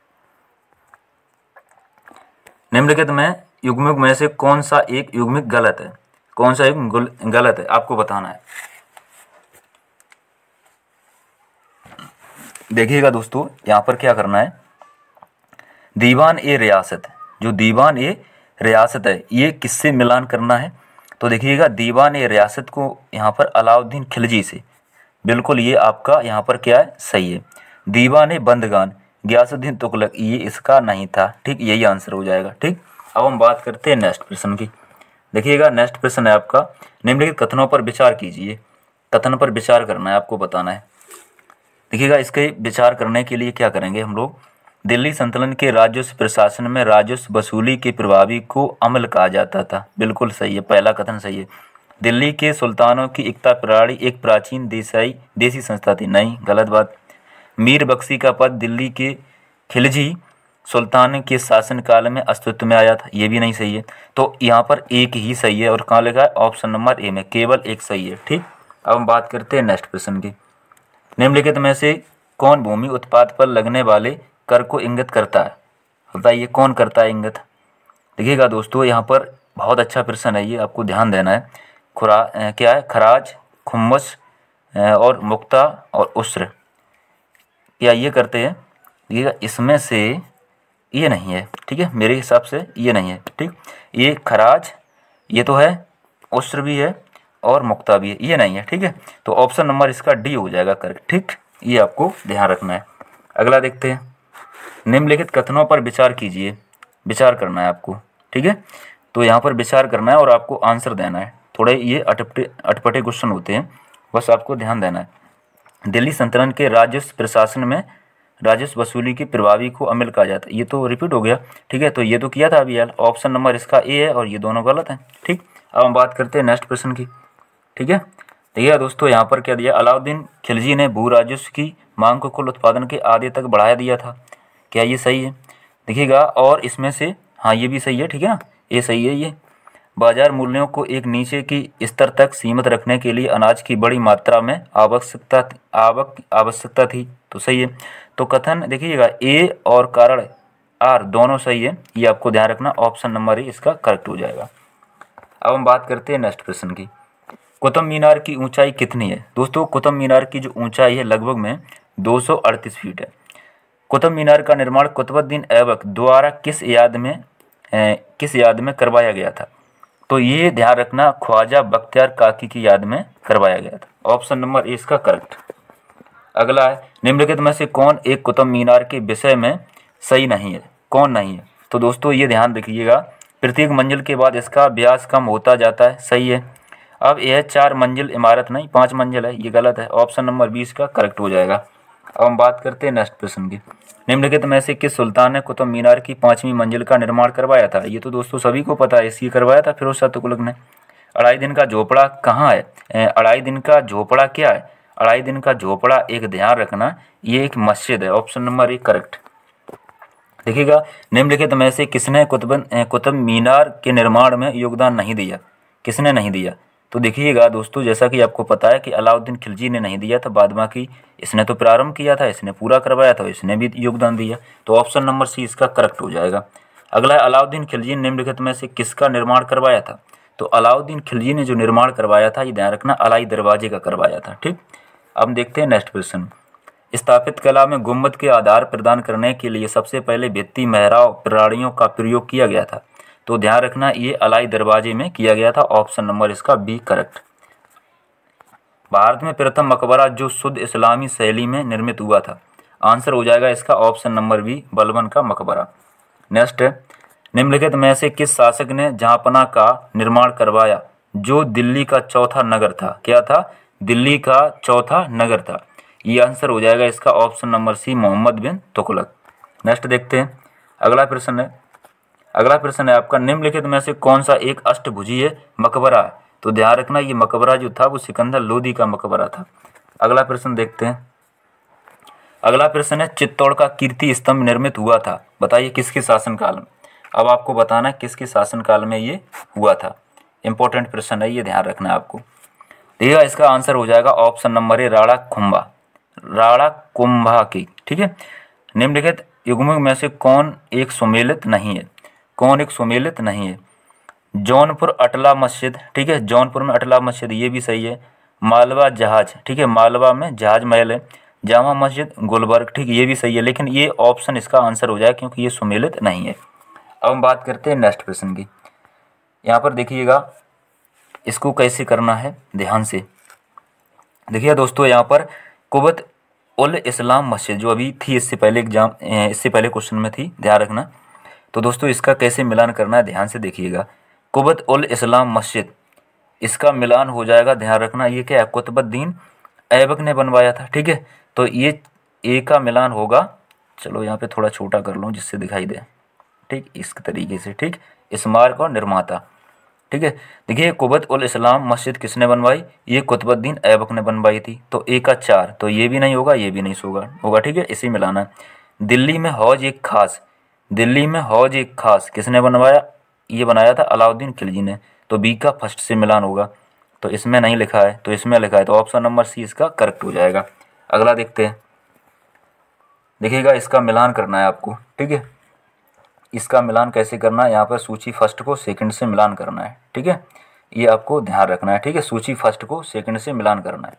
निम्नलिखित में युग्मक में से कौन सा एक युग्मक गलत है, कौन सा युग्मक गलत है, आपको बताना है। देखिएगा दोस्तों, यहाँ पर क्या करना है, दीवान ए रियासत, जो दीवान ए रियासत है ये किससे मिलान करना है, तो देखिएगा दीवान ए रियासत को यहाँ पर अलाउद्दीन खिलजी से, बिल्कुल ये आपका यहाँ पर क्या है, सही है। दीवान ए बंदगान गयासुद्दीन तुगलक, ये इसका नहीं था, ठीक, यही आंसर हो जाएगा, ठीक। अब हम बात करते हैं नेक्स्ट प्रश्न की। देखिएगा नेक्स्ट प्रश्न है आपका, निम्नलिखित कथनों पर विचार कीजिए। कथन पर विचार करना है, आपको बताना है। देखिएगा इसके विचार करने के लिए क्या करेंगे हम लोग, दिल्ली सल्तनत के राजस्व प्रशासन में राजस्व वसूली के प्रभावी को अमल कहा जाता था, बिल्कुल सही है, पहला कथन सही है। दिल्ली के सुल्तानों की एकता प्रणाली एक प्राचीन देसी संस्था थी, नहीं, गलत बात। मीर बख्शी का पद दिल्ली के खिलजी सुल्तान के शासनकाल में अस्तित्व में आया था, ये भी नहीं सही है। तो यहाँ पर एक ही सही है और कहाँ लिखा है, ऑप्शन नंबर ए में केवल एक सही है। ठीक, अब हम बात करते हैं नेक्स्ट प्रश्न की। निम्नलिखित में से कौन भूमि उत्पाद पर लगने वाले कर को इंगित करता है, बताइए कौन करता है इंगित। देखिएगा दोस्तों, यहाँ पर बहुत अच्छा प्रश्न है, ये आपको ध्यान देना है। क्या है, खराज, खुम्मस और मुक्ता और उस्र, क्या ये करते हैं। देखिएगा इसमें से ये नहीं है, ठीक है, मेरे हिसाब से ये नहीं है। ठीक, ये खराज ये तो है, उस्र भी है और मुक्ता भी है, ये नहीं है। ठीक है, तो ऑप्शन नंबर इसका डी हो जाएगा करेक्ट। ठीक, ये आपको ध्यान रखना है। अगला देखते हैं, निम्नलिखित कथनों पर विचार कीजिए, विचार करना है आपको। ठीक है, तो यहाँ पर विचार करना है और आपको आंसर देना है। थोड़े ये अटपटे क्वेश्चन होते हैं, बस आपको ध्यान देना है। दिल्ली सल्तनत के राजस्व प्रशासन में राजस्व वसूली की प्रभावी को अमल कहा जाता है, ये तो रिपीट हो गया। ठीक है, तो ये तो किया था अभी यार, ऑप्शन नंबर इसका ए है और ये दोनों गलत हैं। ठीक, अब हम बात करते हैं नेक्स्ट प्रश्न की। ठीक है, देखिए दोस्तों, यहाँ पर क्या दिया, अलाउद्दीन खिलजी ने भू राजस्व की मांग को कुल उत्पादन के आधे तक बढ़ाया दिया था, क्या ये सही है। देखिएगा, और इसमें से हाँ ये भी सही है, ठीक है ना, ये सही है। ये बाजार मूल्यों को एक नीचे की स्तर तक सीमित रखने के लिए अनाज की बड़ी मात्रा में आवश्यकता थी, तो सही है। तो कथन देखिएगा ए और कारण आर दोनों सही है, ये आपको ध्यान रखना, ऑप्शन नंबर ए इसका करेक्ट हो जाएगा। अब हम बात करते हैं नेक्स्ट प्रश्न की। कुतुब मीनार की ऊंचाई कितनी है। दोस्तों, कुतुब मीनार की जो ऊंचाई है लगभग में 238 फीट है। कुतुब मीनार का निर्माण कुतुबुद्दीन ऐबक द्वारा किस याद में करवाया गया था। तो ये ध्यान रखना, ख्वाजा बख्तियार काकी की याद में करवाया गया था, ऑप्शन नंबर ए इसका करेक्ट। अगला है, निम्नलिखित में से कौन एक कुतुब मीनार के विषय में सही नहीं है, कौन नहीं है। तो दोस्तों ये ध्यान रखिएगा, प्रत्येक मंजिल के बाद इसका व्यास कम होता जाता है, सही है। अब यह 4 मंजिल इमारत नहीं 5 मंजिल है, ये गलत है, ऑप्शन नंबर 20 का करेक्ट हो जाएगा। अब हम बात करते हैं नेक्स्ट प्रश्न की। निम्नलिखित में से किस सुल्तान ने कुतुब मीनार की 5वीं मंजिल का निर्माण करवाया था। ये तो दोस्तों सभी को पता है, इसकी करवाया था फिरोज शाह तुगलक ने। अढ़ाई दिन का झोपड़ा कहाँ है, अढ़ाई दिन का झोपड़ा क्या है, अढ़ाई दिन का झोपड़ा एक, ध्यान रखना, ये एक मस्जिद है, ऑप्शन नंबर ए करेक्ट। देखिएगा, निम्नलिखित में से किसने कुतुब मीनार के निर्माण में योगदान नहीं दिया, किसने नहीं दिया। तो देखिएगा दोस्तों, जैसा कि आपको पता है कि अलाउद्दीन खिलजी ने नहीं दिया था, बाद बाकी इसने तो प्रारंभ किया था, इसने पूरा करवाया था, इसने भी योगदान दिया, तो ऑप्शन नंबर सी इसका करेक्ट हो जाएगा। अगला है, अलाउद्दीन खिलजी ने निम्नलिखित में से किसका निर्माण करवाया था। तो अलाउद्दीन खिलजी ने जो निर्माण करवाया था, ये ध्यान रखना, अलाई दरवाजे का करवाया था। ठीक, अब देखते हैं नेक्स्ट प्रश्न। स्थापित कला में गुंबद के आधार प्रदान करने के लिए सबसे पहले भित्ति मेहराब प्रणालियों का प्रयोग किया गया था। तो ध्यान रखना, ये अलाई दरवाजे में किया गया था, ऑप्शन नंबर इसका बी करेक्ट। भारत में प्रथम मकबरा जो शुद्ध इस्लामी शैली में निर्मित हुआ था, आंसर हो जाएगा इसका ऑप्शन नंबर बी बलबन का मकबरा। नेक्स्ट है, निम्नलिखित में से किस शासक ने जहांपना का निर्माण करवाया जो दिल्ली का चौथा नगर था। क्या था, दिल्ली का चौथा नगर था, ये आंसर हो जाएगा इसका ऑप्शन नंबर सी मोहम्मद बिन तुगलक। नेक्स्ट देखते हैं, अगला प्रश्न है आपका, निम्नलिखित में से कौन सा एक अष्टभुजीय मकबरा है। तो ध्यान रखना, ये मकबरा जो था वो सिकंदर लोदी का मकबरा था। अगला प्रश्न देखते हैं, अगला प्रश्न है, चित्तौड़ का कीर्ति स्तंभ निर्मित हुआ था, बताइए किसके शासनकाल में। अब आपको बताना है किसके शासनकाल में ये हुआ था, इंपॉर्टेंट प्रश्न है, ये ध्यान रखना है आपको। देखिएगा, इसका आंसर हो जाएगा ऑप्शन नंबर ए राणा कुंभा की। ठीक है, निम्नलिखित युग्मों में से कौन एक सुमेलित नहीं है, कौन एक सुमेलित नहीं है। जौनपुर अटला मस्जिद, ठीक है, जौनपुर में अटला मस्जिद, ये भी सही है। मालवा जहाज, ठीक है, मालवा में जहाज महल है। जामा मस्जिद गुलबर्ग, ठीक, ये भी सही है, लेकिन ये ऑप्शन इसका आंसर हो जाए क्योंकि ये सुमेलित नहीं है। अब हम बात करते हैं नेक्स्ट प्रश्न की। यहाँ पर देखिएगा इसको कैसे करना है, ध्यान से देखिए दोस्तों। यहाँ पर कुबत उल इस्लाम मस्जिद जो अभी थी, इससे पहले क्वेश्चन में थी, ध्यान रखना। तो दोस्तों इसका कैसे मिलान करना है, ध्यान से देखिएगा। कुबत उल इस्लाम मस्जिद, इसका मिलान हो जाएगा, ध्यान रखना, ये क्या है, कुतुबुद्दीन ऐबक ने बनवाया था। ठीक है, तो ये ए का मिलान होगा, चलो यहाँ पे थोड़ा छोटा कर लूँ जिससे दिखाई दे, ठीक, इस तरीके से। ठीक, स्मारक और निर्माता, ठीक है। देखिए, कुबत उल इस्लाम मस्जिद किसने बनवाई, ये कुतुबुद्दीन ऐबक ने बनवाई थी। तो ए का 4, तो ये भी नहीं होगा, ये भी नहीं होगा, ठीक है, इसी मिलाना। दिल्ली में हौज एक खास, दिल्ली में हौज एक खास किसने बनवाया? ये बनाया था अलाउद्दीन खिलजी ने। तो बी का फर्स्ट से मिलान होगा, तो इसमें नहीं लिखा है तो इसमें लिखा है, तो ऑप्शन नंबर सी इसका करेक्ट हो जाएगा। अगला देखते हैं, देखिएगा इसका मिलान करना है आपको, ठीक है। इसका मिलान कैसे करना है, यहाँ पर सूची फर्स्ट को सेकंड से मिलान करना है, ठीक है। ये आपको ध्यान रखना है, ठीक है। सूची फर्स्ट को सेकंड से मिलान करना है।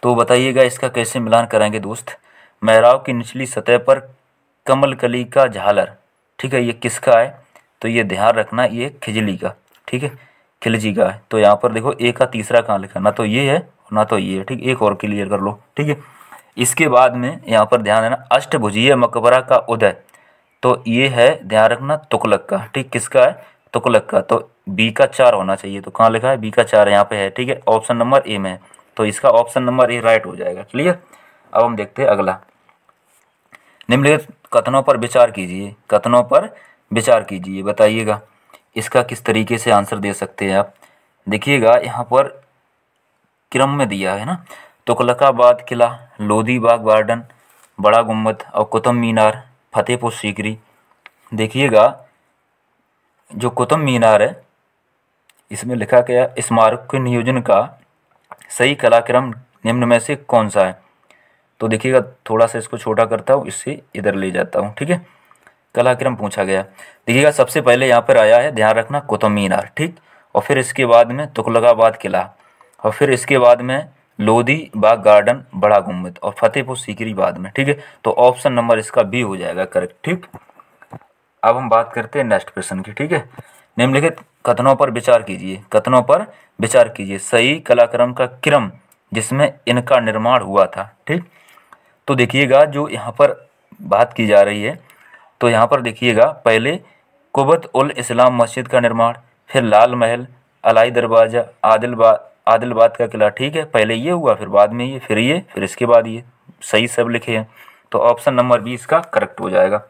तो बताइएगा इसका कैसे मिलान करेंगे दोस्त। मेहराब की निचली सतह पर कमल कली का झालर, ठीक है, ये किसका है? तो ये ध्यान रखना, ये खिजली का, ठीक है, खिलजी का है। तो यहाँ पर देखो ए का तीसरा कहाँ लिखा, ना तो ये है ना तो ये है, ठीक। एक और क्लियर कर लो, ठीक है। इसके बाद में यहाँ पर ध्यान देना, अष्टभुजीय मकबरा का उदय, तो ये है ध्यान रखना तुगलक का, ठीक। किसका है? तुगलक का। तो बी का 4 होना चाहिए, तो कहाँ लिखा है? बी का 4 यहाँ पे है, ठीक है, ऑप्शन नंबर ए में है। तो इसका ऑप्शन नंबर ए राइट हो जाएगा, क्लियर। अब हम देखते हैं अगला, निम्नलिखित कथनों पर विचार कीजिए, कथनों पर विचार कीजिए, बताइएगा इसका किस तरीके से आंसर दे सकते हैं आप। देखिएगा यहाँ पर क्रम में दिया है ना, तुगलकाबाद किला, लोधी बाग गार्डन, बड़ा गुम्बद और कुतुब मीनार, फतेहपुर सीकरी। देखिएगा जो कुतुब मीनार है इसमें लिखा गया स्मारक के नियोजन का सही कलाक्रम निम्न में से कौन सा है? तो देखिएगा थोड़ा सा इसको छोटा करता हूँ, इससे इधर ले जाता हूँ, ठीक है। कलाक्रम पूछा गया, देखिएगा सबसे पहले यहाँ पर आया है ध्यान रखना कुतुब मीनार, ठीक, और फिर इसके बाद में तुगलकाबाद किला, और फिर इसके बाद में लोधी बाग गार्डन, बड़ा गुम्बद और फतेहपुर सीकरी बाद में, ठीक है। तो ऑप्शन नंबर इसका बी हो जाएगा करेक्ट, ठीक। अब हम बात करते हैं नेक्स्ट प्रश्न की, ठीक है। निम्नलिखित कथनों पर विचार कीजिए, कथनों पर विचार कीजिए, सही कलाक्रम का क्रम जिसमें इनका निर्माण हुआ था, ठीक। तो देखिएगा जो यहाँ पर बात की जा रही है, तो यहाँ पर देखिएगा पहले कुबत उल इस्लाम मस्जिद का निर्माण, फिर लाल महल, अलाई दरवाज़ा, आदिलाबाद का किला, ठीक है। पहले ये हुआ, फिर बाद में ये, फिर ये, फिर इसके बाद ये, सही सब लिखे हैं। तो ऑप्शन नंबर बी इसका करेक्ट हो जाएगा।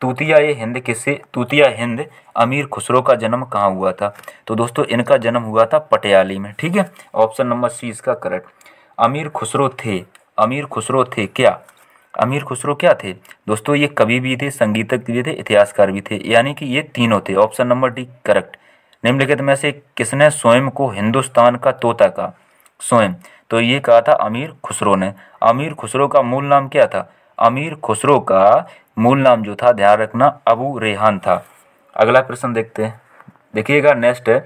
तूतिया हिंद अमीर खुसरो का जन्म कहाँ हुआ था? तो दोस्तों इनका जन्म हुआ था पटियाली में, ठीक है। ऑप्शन नंबर सी इसका करेक्ट। अमीर खुसरो थे क्या? अमीर खुसरो क्या थे दोस्तों? ये कवि भी थे, संगीतज्ञ भी थे, इतिहासकार भी थे, यानी कि ये तीनों थे। Option number D correct. निम्नलिखित में से किसने स्वयं को हिंदुस्तान का तोता कहा? स्वयं, तो ये कहा था अमीर खुसरो ने। अमीर खुसरो का मूल नाम क्या था? अमीर खुसरो का मूल नाम जो था ध्यान रखना अबू रेहान था। अगला प्रश्न देखते हैं, देखिएगा नेक्स्ट है,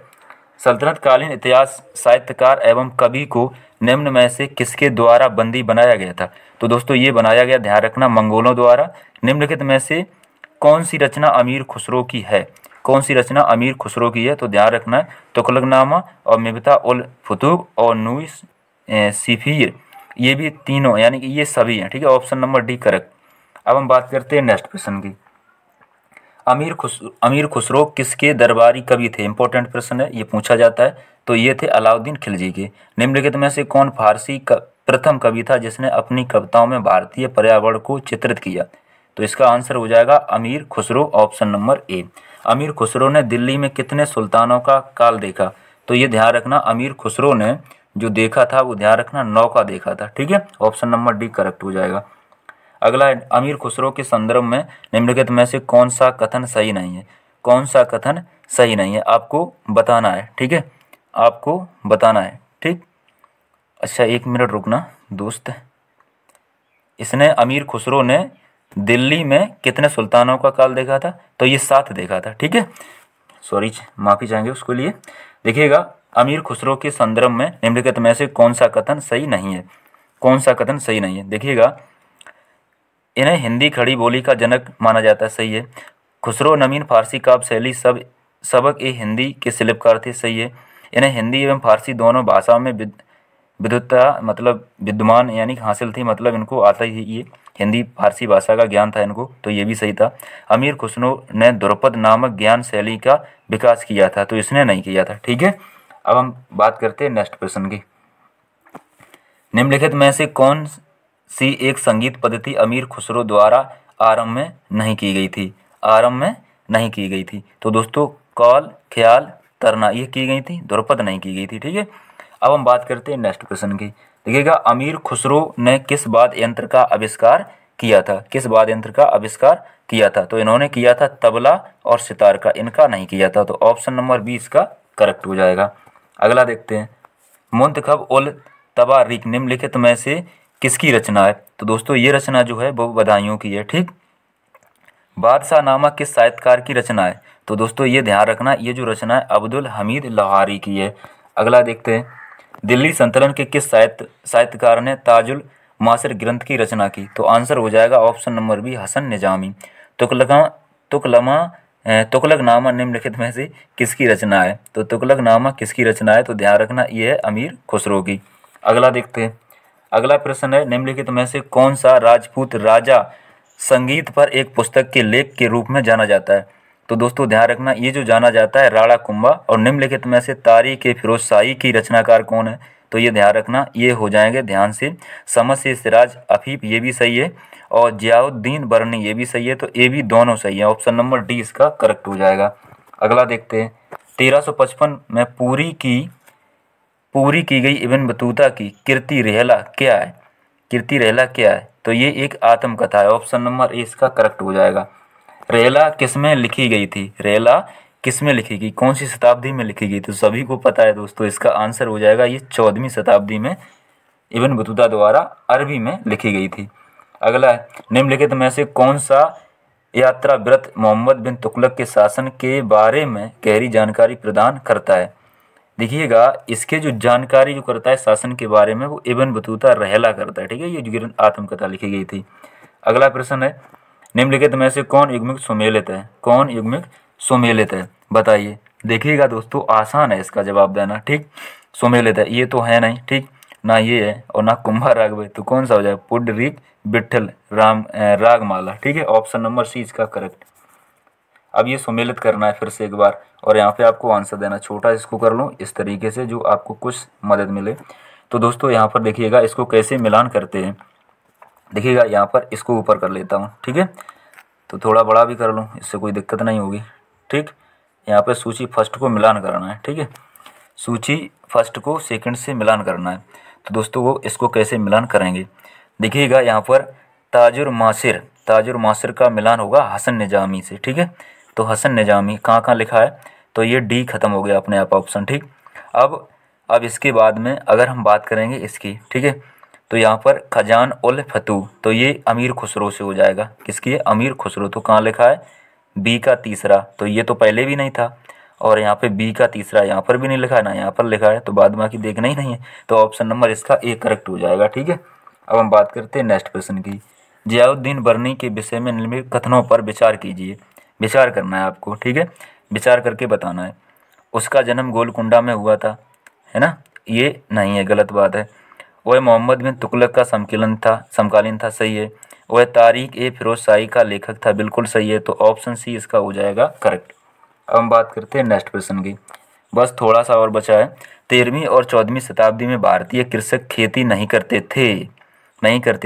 सल्तनत कालीन इतिहास साहित्यकार एवं कवि को निम्न में से किसके द्वारा बंदी बनाया गया था? तो दोस्तों ये बनाया गया ध्यान रखना मंगोलों द्वारा। निम्नलिखित में से कौन सी रचना अमीर खुसरो की है? कौन सी रचना अमीर खुसरो की है? तो ध्यान रखना है तुगलकनामा और मिफ्ता उल फुतूह और नूस सिफीर, ये भी तीनों यानी कि ये सभी हैं, ठीक है। Option number D correct. अब हम बात करते हैं नेक्स्ट प्रश्न की, अमीर खुसरो किसके दरबारी कवि थे? इंपॉर्टेंट प्रश्न है, ये पूछा जाता है। तो ये थे अलाउद्दीन खिलजी के। निम्नलिखित में से कौन फारसी प्रथम कवि था जिसने अपनी कविताओं में भारतीय पर्यावरण को चित्रित किया? तो इसका आंसर हो जाएगा अमीर खुसरो, ऑप्शन नंबर ए। अमीर खुसरो ने दिल्ली में कितने सुल्तानों का काल देखा? तो ये ध्यान रखना अमीर खुसरो ने जो देखा था वो ध्यान रखना 9 का देखा था, ठीक है। ऑप्शन नंबर डी करेक्ट हो जाएगा। अगला है, अमीर खुसरो के संदर्भ में निम्नलिखित में से कौन सा कथन सही नहीं है? कौन सा कथन सही नहीं है आपको बताना है, ठीक है, आपको बताना है, ठीक। अच्छा 1 मिनट रुकना दोस्त, इसने अमीर खुसरो ने दिल्ली में कितने सुल्तानों का काल देखा था? तो ये 7 देखा था, ठीक है, सॉरी माफ़ी चाहेंगे उसके लिए। देखिएगा अमीर खुसरो के संदर्भ में निम्नलिखित में से कौन सा कथन सही नहीं है? कौन सा कथन सही नहीं है? देखिएगा इन्हें हिंदी खड़ी बोली का जनक माना जाता है, सही है। खुसरो नवीन फारसी काव्य शैली सबक ए हिंदी के शिल्पकार थे, सही है। इन्हें हिंदी एवं फारसी दोनों भाषाओं में विद्वता मतलब विद्यमान यानी हासिल थी, मतलब इनको आता ही ये हिंदी फारसी भाषा का ज्ञान था इनको, तो ये भी सही था। अमीर खुसरो ने ध्रुपद नामक ज्ञान शैली का विकास किया था, तो इसने नहीं किया था, ठीक है। अब हम बात करते हैं नेक्स्ट प्रश्न की, निम्नलिखित में से कौन सी एक संगीत पद्धति अमीर खुसरो द्वारा आरंभ में नहीं की गई थी? आरंभ में नहीं की गई थी। तो दोस्तों कौल, ख्याल, तरना ये की गई थी, ध्रुपद नहीं की गई थी, ठीक है। अब हम बात करते हैं नेक्स्ट प्रश्न की, देखिएगा अमीर खुसरो ने किस वाद्य यंत्र का आविष्कार किया था, किस वाद्य यंत्र का आविष्कार किया था? तो इन्होंने किया था तबला और सितार का, इनका नहीं किया था। तो ऑप्शन नंबर बी इसका करेक्ट हो जाएगा। अगला देखते हैं, मुंतखब उल तवारीख निम्नलिखित में से किसकी रचना है? तो दोस्तों ये रचना जो है वो बधाइयों की है। ठीक, बादशाह नामा किस साहित्यकार की रचना है? तो दोस्तों ये ध्यान रखना, ये जो रचना है अब्दुल हमीद लाहौरी की है। अगला देखते हैं, दिल्ली सल्तनत के किस साहित्यकार ने ताजुल मासिर ग्रंथ की रचना की? तो आंसर हो जाएगा option number B Hasan Nizami. तुगलका तुगलमा तुगलकनामा निम्नलिखित में से किसकी रचना है? तो तुगलकनामा किसकी रचना है? तो ध्यान रखना ये है अमीर खुसरो की। अगला देखते हैं, अगला प्रश्न है, निम्नलिखित में से कौन सा राजपूत राजा संगीत पर एक पुस्तक के लेख के रूप में जाना जाता है? तो दोस्तों ध्यान रखना ये जो जाना जाता है राणा कुंभा। और निम्नलिखित में से तारीख ए फिरोज शाही की रचनाकार कौन है? तो ये ध्यान रखना ये हो जाएंगे ध्यान से समझ से सिराज अफीफ, ये भी सही है, और जियाउद्दीन बरनी ये भी सही है। तो ये भी दोनों सही है, ऑप्शन नंबर डी इसका करेक्ट हो जाएगा। अगला देखते हैं, 1355 में पूरी की गई इब्न बतूता की कीर्ति रेहला क्या है? कीर्ति रेहला क्या है? तो ये एक आत्मकथा है, ऑप्शन नंबर ए इसका करेक्ट हो जाएगा। रेहला किस में लिखी गई थी? रेहला किस में लिखी गई, कौन सी शताब्दी में लिखी गई? तो सभी को पता है दोस्तों, इसका आंसर हो जाएगा ये 14वीं शताब्दी में इब्न बतूता द्वारा अरबी में लिखी गई थी। अगला है, निम्नलिखित में से कौन सा यात्रा व्रत मोहम्मद बिन तुगलक के शासन के बारे में गहरी जानकारी प्रदान करता है? देखिएगा इसके जो जानकारी जो करता है शासन के बारे में वो इब्न बतूता रहला करता है। ठीक है, ये जो आत्मकथा लिखी गई थी। अगला प्रश्न है, निम्नलिखित में से कौन युग्मिक सुमेलित है? कौन युग्मिक सुमेलित है बताइए? देखिएगा दोस्तों आसान है इसका जवाब देना। ठीक, सुमेलित है ये तो है नहीं, ठीक ना ये है और ना कुंभा राग, तो कौन सा हो जाए? पुंडरीक विट्ठल रागमाला। ठीक है, ऑप्शन नंबर सी इसका करेक्ट। अब ये सुमेलित करना है फिर से एक बार, और यहाँ पे आपको आंसर देना, छोटा इसको कर लो इस तरीके से जो आपको कुछ मदद मिले। तो दोस्तों यहाँ पर देखिएगा इसको कैसे मिलान करते हैं। देखिएगा यहाँ पर इसको ऊपर कर लेता हूँ, ठीक है, तो थोड़ा बड़ा भी कर लूँ, इससे कोई दिक्कत नहीं होगी। ठीक, यहाँ पर सूची फर्स्ट को मिलान करना है। ठीक है, सूची फर्स्ट को सेकंड से मिलान करना है। तो दोस्तों वो इसको कैसे मिलान करेंगे? देखिएगा यहाँ पर ताजुर मासिर का मिलान होगा हसन निजामी से। ठीक है, तो हसन निजामी कहाँ कहाँ लिखा है? तो ये डी खत्म हो गया अपने आप ऑप्शन। ठीक, अब इसके बाद में अगर हम बात करेंगे इसकी, ठीक है, तो यहाँ पर खजान उल फतू, तो ये अमीर खुसरो से हो जाएगा। किसकी है? अमीर खुसरो। तो कहाँ लिखा है? बी का तीसरा, तो ये तो पहले भी नहीं था, और यहाँ पे बी का तीसरा यहाँ पर भी नहीं लिखा है ना यहाँ पर लिखा है, तो बाद बाकी देखना ही नहीं है। तो ऑप्शन नंबर इसका ए करेक्ट हो जाएगा। ठीक है, अब हम बात करते हैं नेक्स्ट प्रश्न की। जियाउद्दीन बरनी के विषय में निम्नलिखित कथनों पर विचार कीजिए। विचार करना है आपको, ठीक है, विचार करके बताना है। उसका जन्म गोलकुंडा में हुआ था, है ना? ये नहीं है, गलत बात है। वह मोहम्मद बिन तुगलक का समकालीन था, सही है। वह तारीख ए फिरोज शाही का लेखक था, बिल्कुल सही है। तो ऑप्शन सी इसका हो जाएगा करेक्ट। अब हम बात करते हैं नेक्स्ट प्रश्न की, बस थोड़ा सा और बचा है। 13वीं और 14वीं शताब्दी में भारतीय कृषक खेती नहीं करते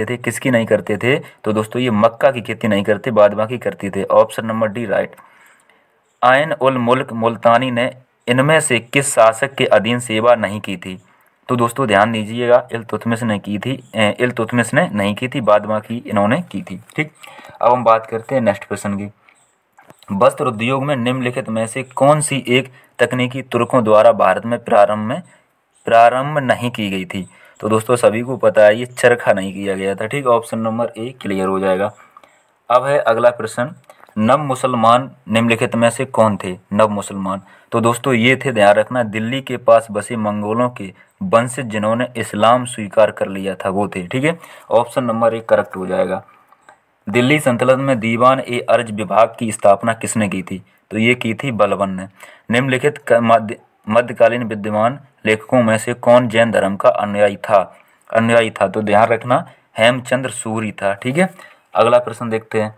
थे। किसकी नहीं करते थे? तो दोस्तों ये मक्का की खेती नहीं करते, बाद बाकी करते थे। Option number D right. Ain ul Mulk Multani ने इनमें से किस शासक के अधीन सेवा नहीं की थी? तो दोस्तों ध्यान दीजिएगा, इल्तुतमिश ने नहीं की थी, बाद बाकी इन्होंने की थी। ठीक, अब हम बात करते हैं नेक्स्ट प्रश्न की। वस्त्र उद्योग में निम्नलिखित में से कौन सी एक तकनीकी तुर्कों द्वारा भारत में प्रारंभ नहीं की गई थी? तो दोस्तों सभी को पता है ये चरखा नहीं किया गया था। ठीक, ऑप्शन नंबर ए क्लियर हो जाएगा। अब है अगला प्रश्न, नव मुसलमान निम्नलिखित में से कौन थे? नव मुसलमान, तो दोस्तों ये थे, ध्यान रखना, दिल्ली के पास बसे मंगोलों के वंशज जिन्होंने इस्लाम स्वीकार कर लिया था, वो थे। ठीक है, ऑप्शन नंबर ए करेक्ट हो जाएगा। दिल्ली सल्तनत में दीवान ए अर्ज विभाग की स्थापना किसने की थी? तो ये की थी बलबन ने। निम्नलिखित मध्यकालीन विद्यमान लेखकों में से कौन जैन धर्म का अनुयायी था? तो ध्यान रखना हेमचंद्र सूरी था। ठीक है, अगला प्रश्न देखते हैं।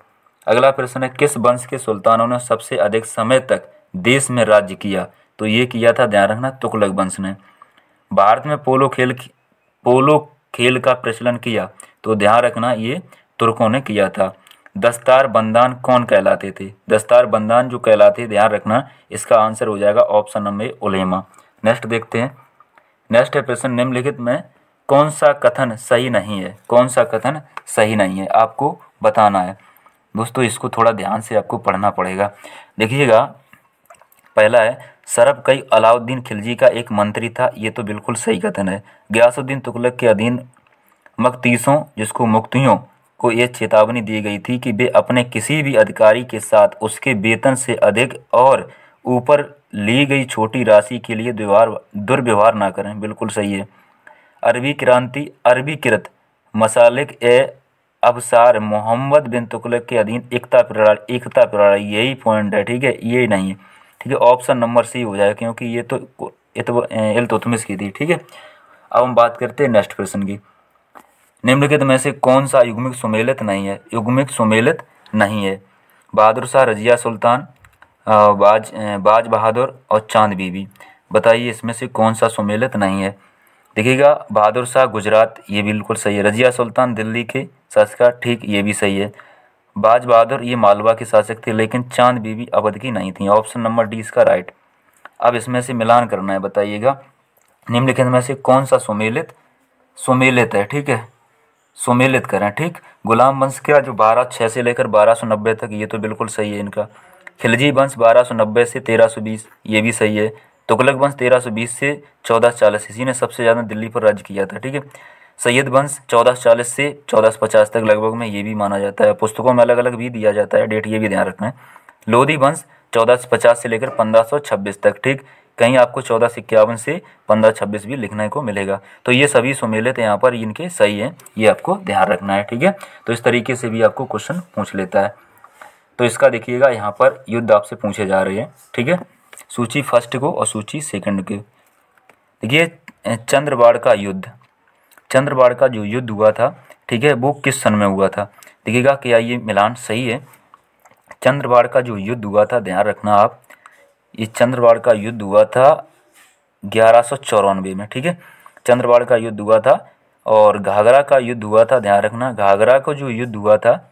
अगला प्रश्न है, किस वंश के सुल्तानों ने सबसे अधिक समय तक देश में राज्य किया? तो ये किया था, ध्यान रखना, तुगलक वंश ने। भारत में पोलो खेल का प्रचलन किया? तो ध्यान रखना ये तुर्कों ने किया था। दस्तार बंदान कौन कहलाते थे? दस्तार बंदान जो कहलाते, ध्यान रखना इसका आंसर हो जाएगा ऑप्शन नंबर उलेमा। नेक्स्ट देखते हैं। नेक्स्ट है प्रश्न, निम्नलिखित में कौन सा कथन सही नहीं है? कौन सा कथन सही नहीं है? आपको बताना है। दोस्तों इसको थोड़ा ध्यान से आपको पढ़ना पड़ेगा। देखिएगा, पहला है सरब कई अलाउद्दीन खिलजी का एक मंत्री था, ये तो बिल्कुल सही कथन है। गयासुद्दीन तुगलक के अधीन मकतीसों जिसको मुक्तियों को ये चेतावनी दी गई थी कि वे अपने किसी भी अधिकारी के साथ उसके वेतन से अधिक और ऊपर ली गई छोटी राशि के लिए दुर्व्यवहार ना करें, बिल्कुल सही है। अरबी क्रांति अरबीकृत मसालिक ए अबसार मोहम्मद बिन तुगलक के अधीन एकता प्रणाली, यही पॉइंट है, ठीक है, ये नहीं है, ठीक है। ऑप्शन नंबर सी हो जाएगा क्योंकि ये तो इल्तुतमिश की थी, ठीक है। अब हम बात करते हैं नेक्स्ट प्रश्न की। निम्नलिखित में से कौन सा युग्मिक सुमेलित नहीं है? युग्मिक सुमेलित नहीं है। बहादुर शाह, रजिया सुल्तान, बाज बहादुर और चांद बीबी। बताइए इसमें से कौन सा सुमेलित नहीं है? देखिएगा, बहादुर शाह गुजरात, ये बिल्कुल सही है। रजिया सुल्तान दिल्ली के शासक, ठीक, ये भी सही है। बाज बहादुर ये मालवा के शासक थे, लेकिन चांद बीबी अवध की नहीं थी। ऑप्शन नंबर डी इसका राइट। अब इसमें से मिलान करना है, बताइएगा निम्नलिखित में से कौन सा सुमेलित है, ठीक है, सुमेलित करें, ठीक। गुलाम वंश का जो 1206 से लेकर 1290 तक, ये तो बिल्कुल सही है इनका। खिलजी वंश 1290 से 1320, ये भी सही है। तुगलक वंश 1320 से 1440, इसी ने सबसे ज़्यादा दिल्ली पर राज्य किया था, ठीक है। सैयद वंश 1440 से 1450 तक लगभग में, ये भी माना जाता है। पुस्तकों में अलग अलग भी दिया जाता है डेट, ये भी ध्यान रखना है। लोधी वंश 1450 से लेकर 1526 तक, ठीक। कहीं आपको 1451 से 1526 भी लिखने को मिलेगा। तो ये सभी सुमेलित यहाँ पर इनके सही हैं, ये आपको ध्यान रखना है, ठीक है। तो इस तरीके से भी आपको क्वेश्चन पूछ लेता है। तो इसका देखिएगा यहाँ पर युद्ध आपसे पूछे जा रहे हैं, ठीक है, सूची फर्स्ट को और सूची सेकंड के। देखिए चंद्रबाड़ का युद्ध, चंद्रबाड़ का जो युद्ध हुआ था, ठीक है, वो किस सन में हुआ था? देखिएगा क्या ये मिलान सही है? चंद्रबाड़ का जो युद्ध हुआ था, ध्यान रखना आप, ये चंद्रबाड़ का युद्ध हुआ था 1194 में, ठीक है। चंद्रबाड़ का युद्ध हुआ था। और घाघरा का युद्ध हुआ था, ध्यान रखना, घाघरा का जो युद्ध हुआ था,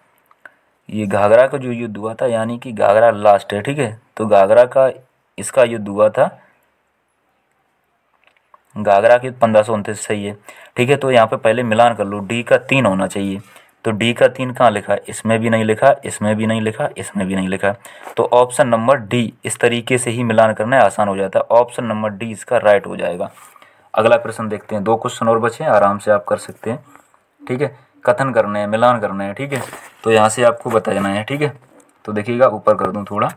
ये घाघरा का जो युद्ध हुआ था, यानी कि घाघरा लास्ट है, ठीक है। तो घाघरा का इसका युद्ध हुआ था, घाघरा की 1529, सही है, ठीक है। तो यहाँ पे पहले मिलान कर लो, डी का 3 होना चाहिए। तो डी का 3 कहाँ लिखा है? इसमें भी नहीं लिखा, इसमें भी नहीं लिखा, इसमें भी नहीं लिखा। तो ऑप्शन नंबर डी, इस तरीके से ही मिलान करना है, आसान हो जाता है। ऑप्शन नंबर डी इसका राइट हो जाएगा। अगला प्रश्न देखते हैं, 2 क्वेश्चन और बचे हैं, आराम से आप कर सकते हैं, ठीक है। कथन करने हैं, मिलान करने हैं, ठीक है। तो यहाँ से आपको बताना है, ठीक है। तो देखिएगा, ऊपर कर दूँ थोड़ा।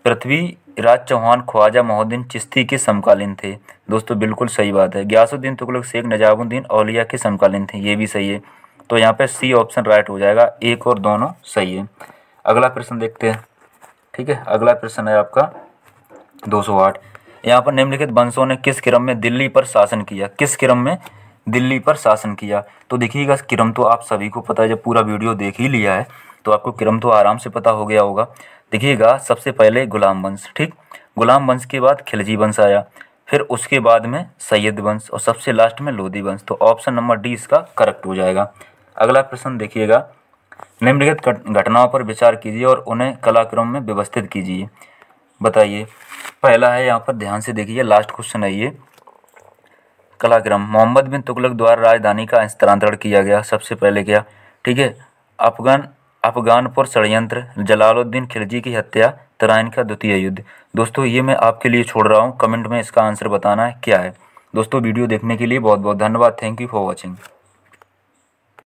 पृथ्वीराज चौहान ख्वाजा मोहुद्दीन चिश्ती के समकालीन थे। दोस्तों बिल्कुल सही बात है। गयासुद्दीन तुगलक शेख नजामुद्दीन औलिया के समकालीन थे, ये भी सही है। तो यहाँ पे सी ऑप्शन राइट हो जाएगा, एक और दोनों सही है। अगला प्रश्न देखते हैं, ठीक है। अगला प्रश्न है आपका 208। यहाँ पर निम्नलिखित वंशों ने किस क्रम में दिल्ली पर शासन किया? किस क्रम में दिल्ली पर शासन किया? तो देखिएगा, क्रम तो आप सभी को पता है, जब पूरा वीडियो देख ही लिया है तो आपको क्रम तो आराम से पता हो गया होगा। देखिएगा, सबसे पहले गुलाम वंश, ठीक, गुलाम वंश के बाद खिलजी वंश आया, फिर उसके बाद में सैयद वंश और सबसे लास्ट में लोधी वंश। तो ऑप्शन नंबर डी इसका करेक्ट हो जाएगा। अगला प्रश्न देखिएगा, निम्नलिखित घटनाओं पर विचार कीजिए और उन्हें कलाक्रम में व्यवस्थित कीजिए। बताइए, पहला है, यहाँ पर ध्यान से देखिए, लास्ट क्वेश्चन है ये, कलाक्रम। मोहम्मद बिन तुगलक द्वारा राजधानी का स्थानांतरण किया गया, सबसे पहले क्या, ठीक है। अफगानपुर षड्यंत्र, जलालुद्दीन खिलजी की हत्या, तराइन का द्वितीय युद्ध। दोस्तों ये मैं आपके लिए छोड़ रहा हूँ, कमेंट में इसका आंसर बताना है क्या है। दोस्तों वीडियो देखने के लिए बहुत बहुत धन्यवाद। Thank you for watching.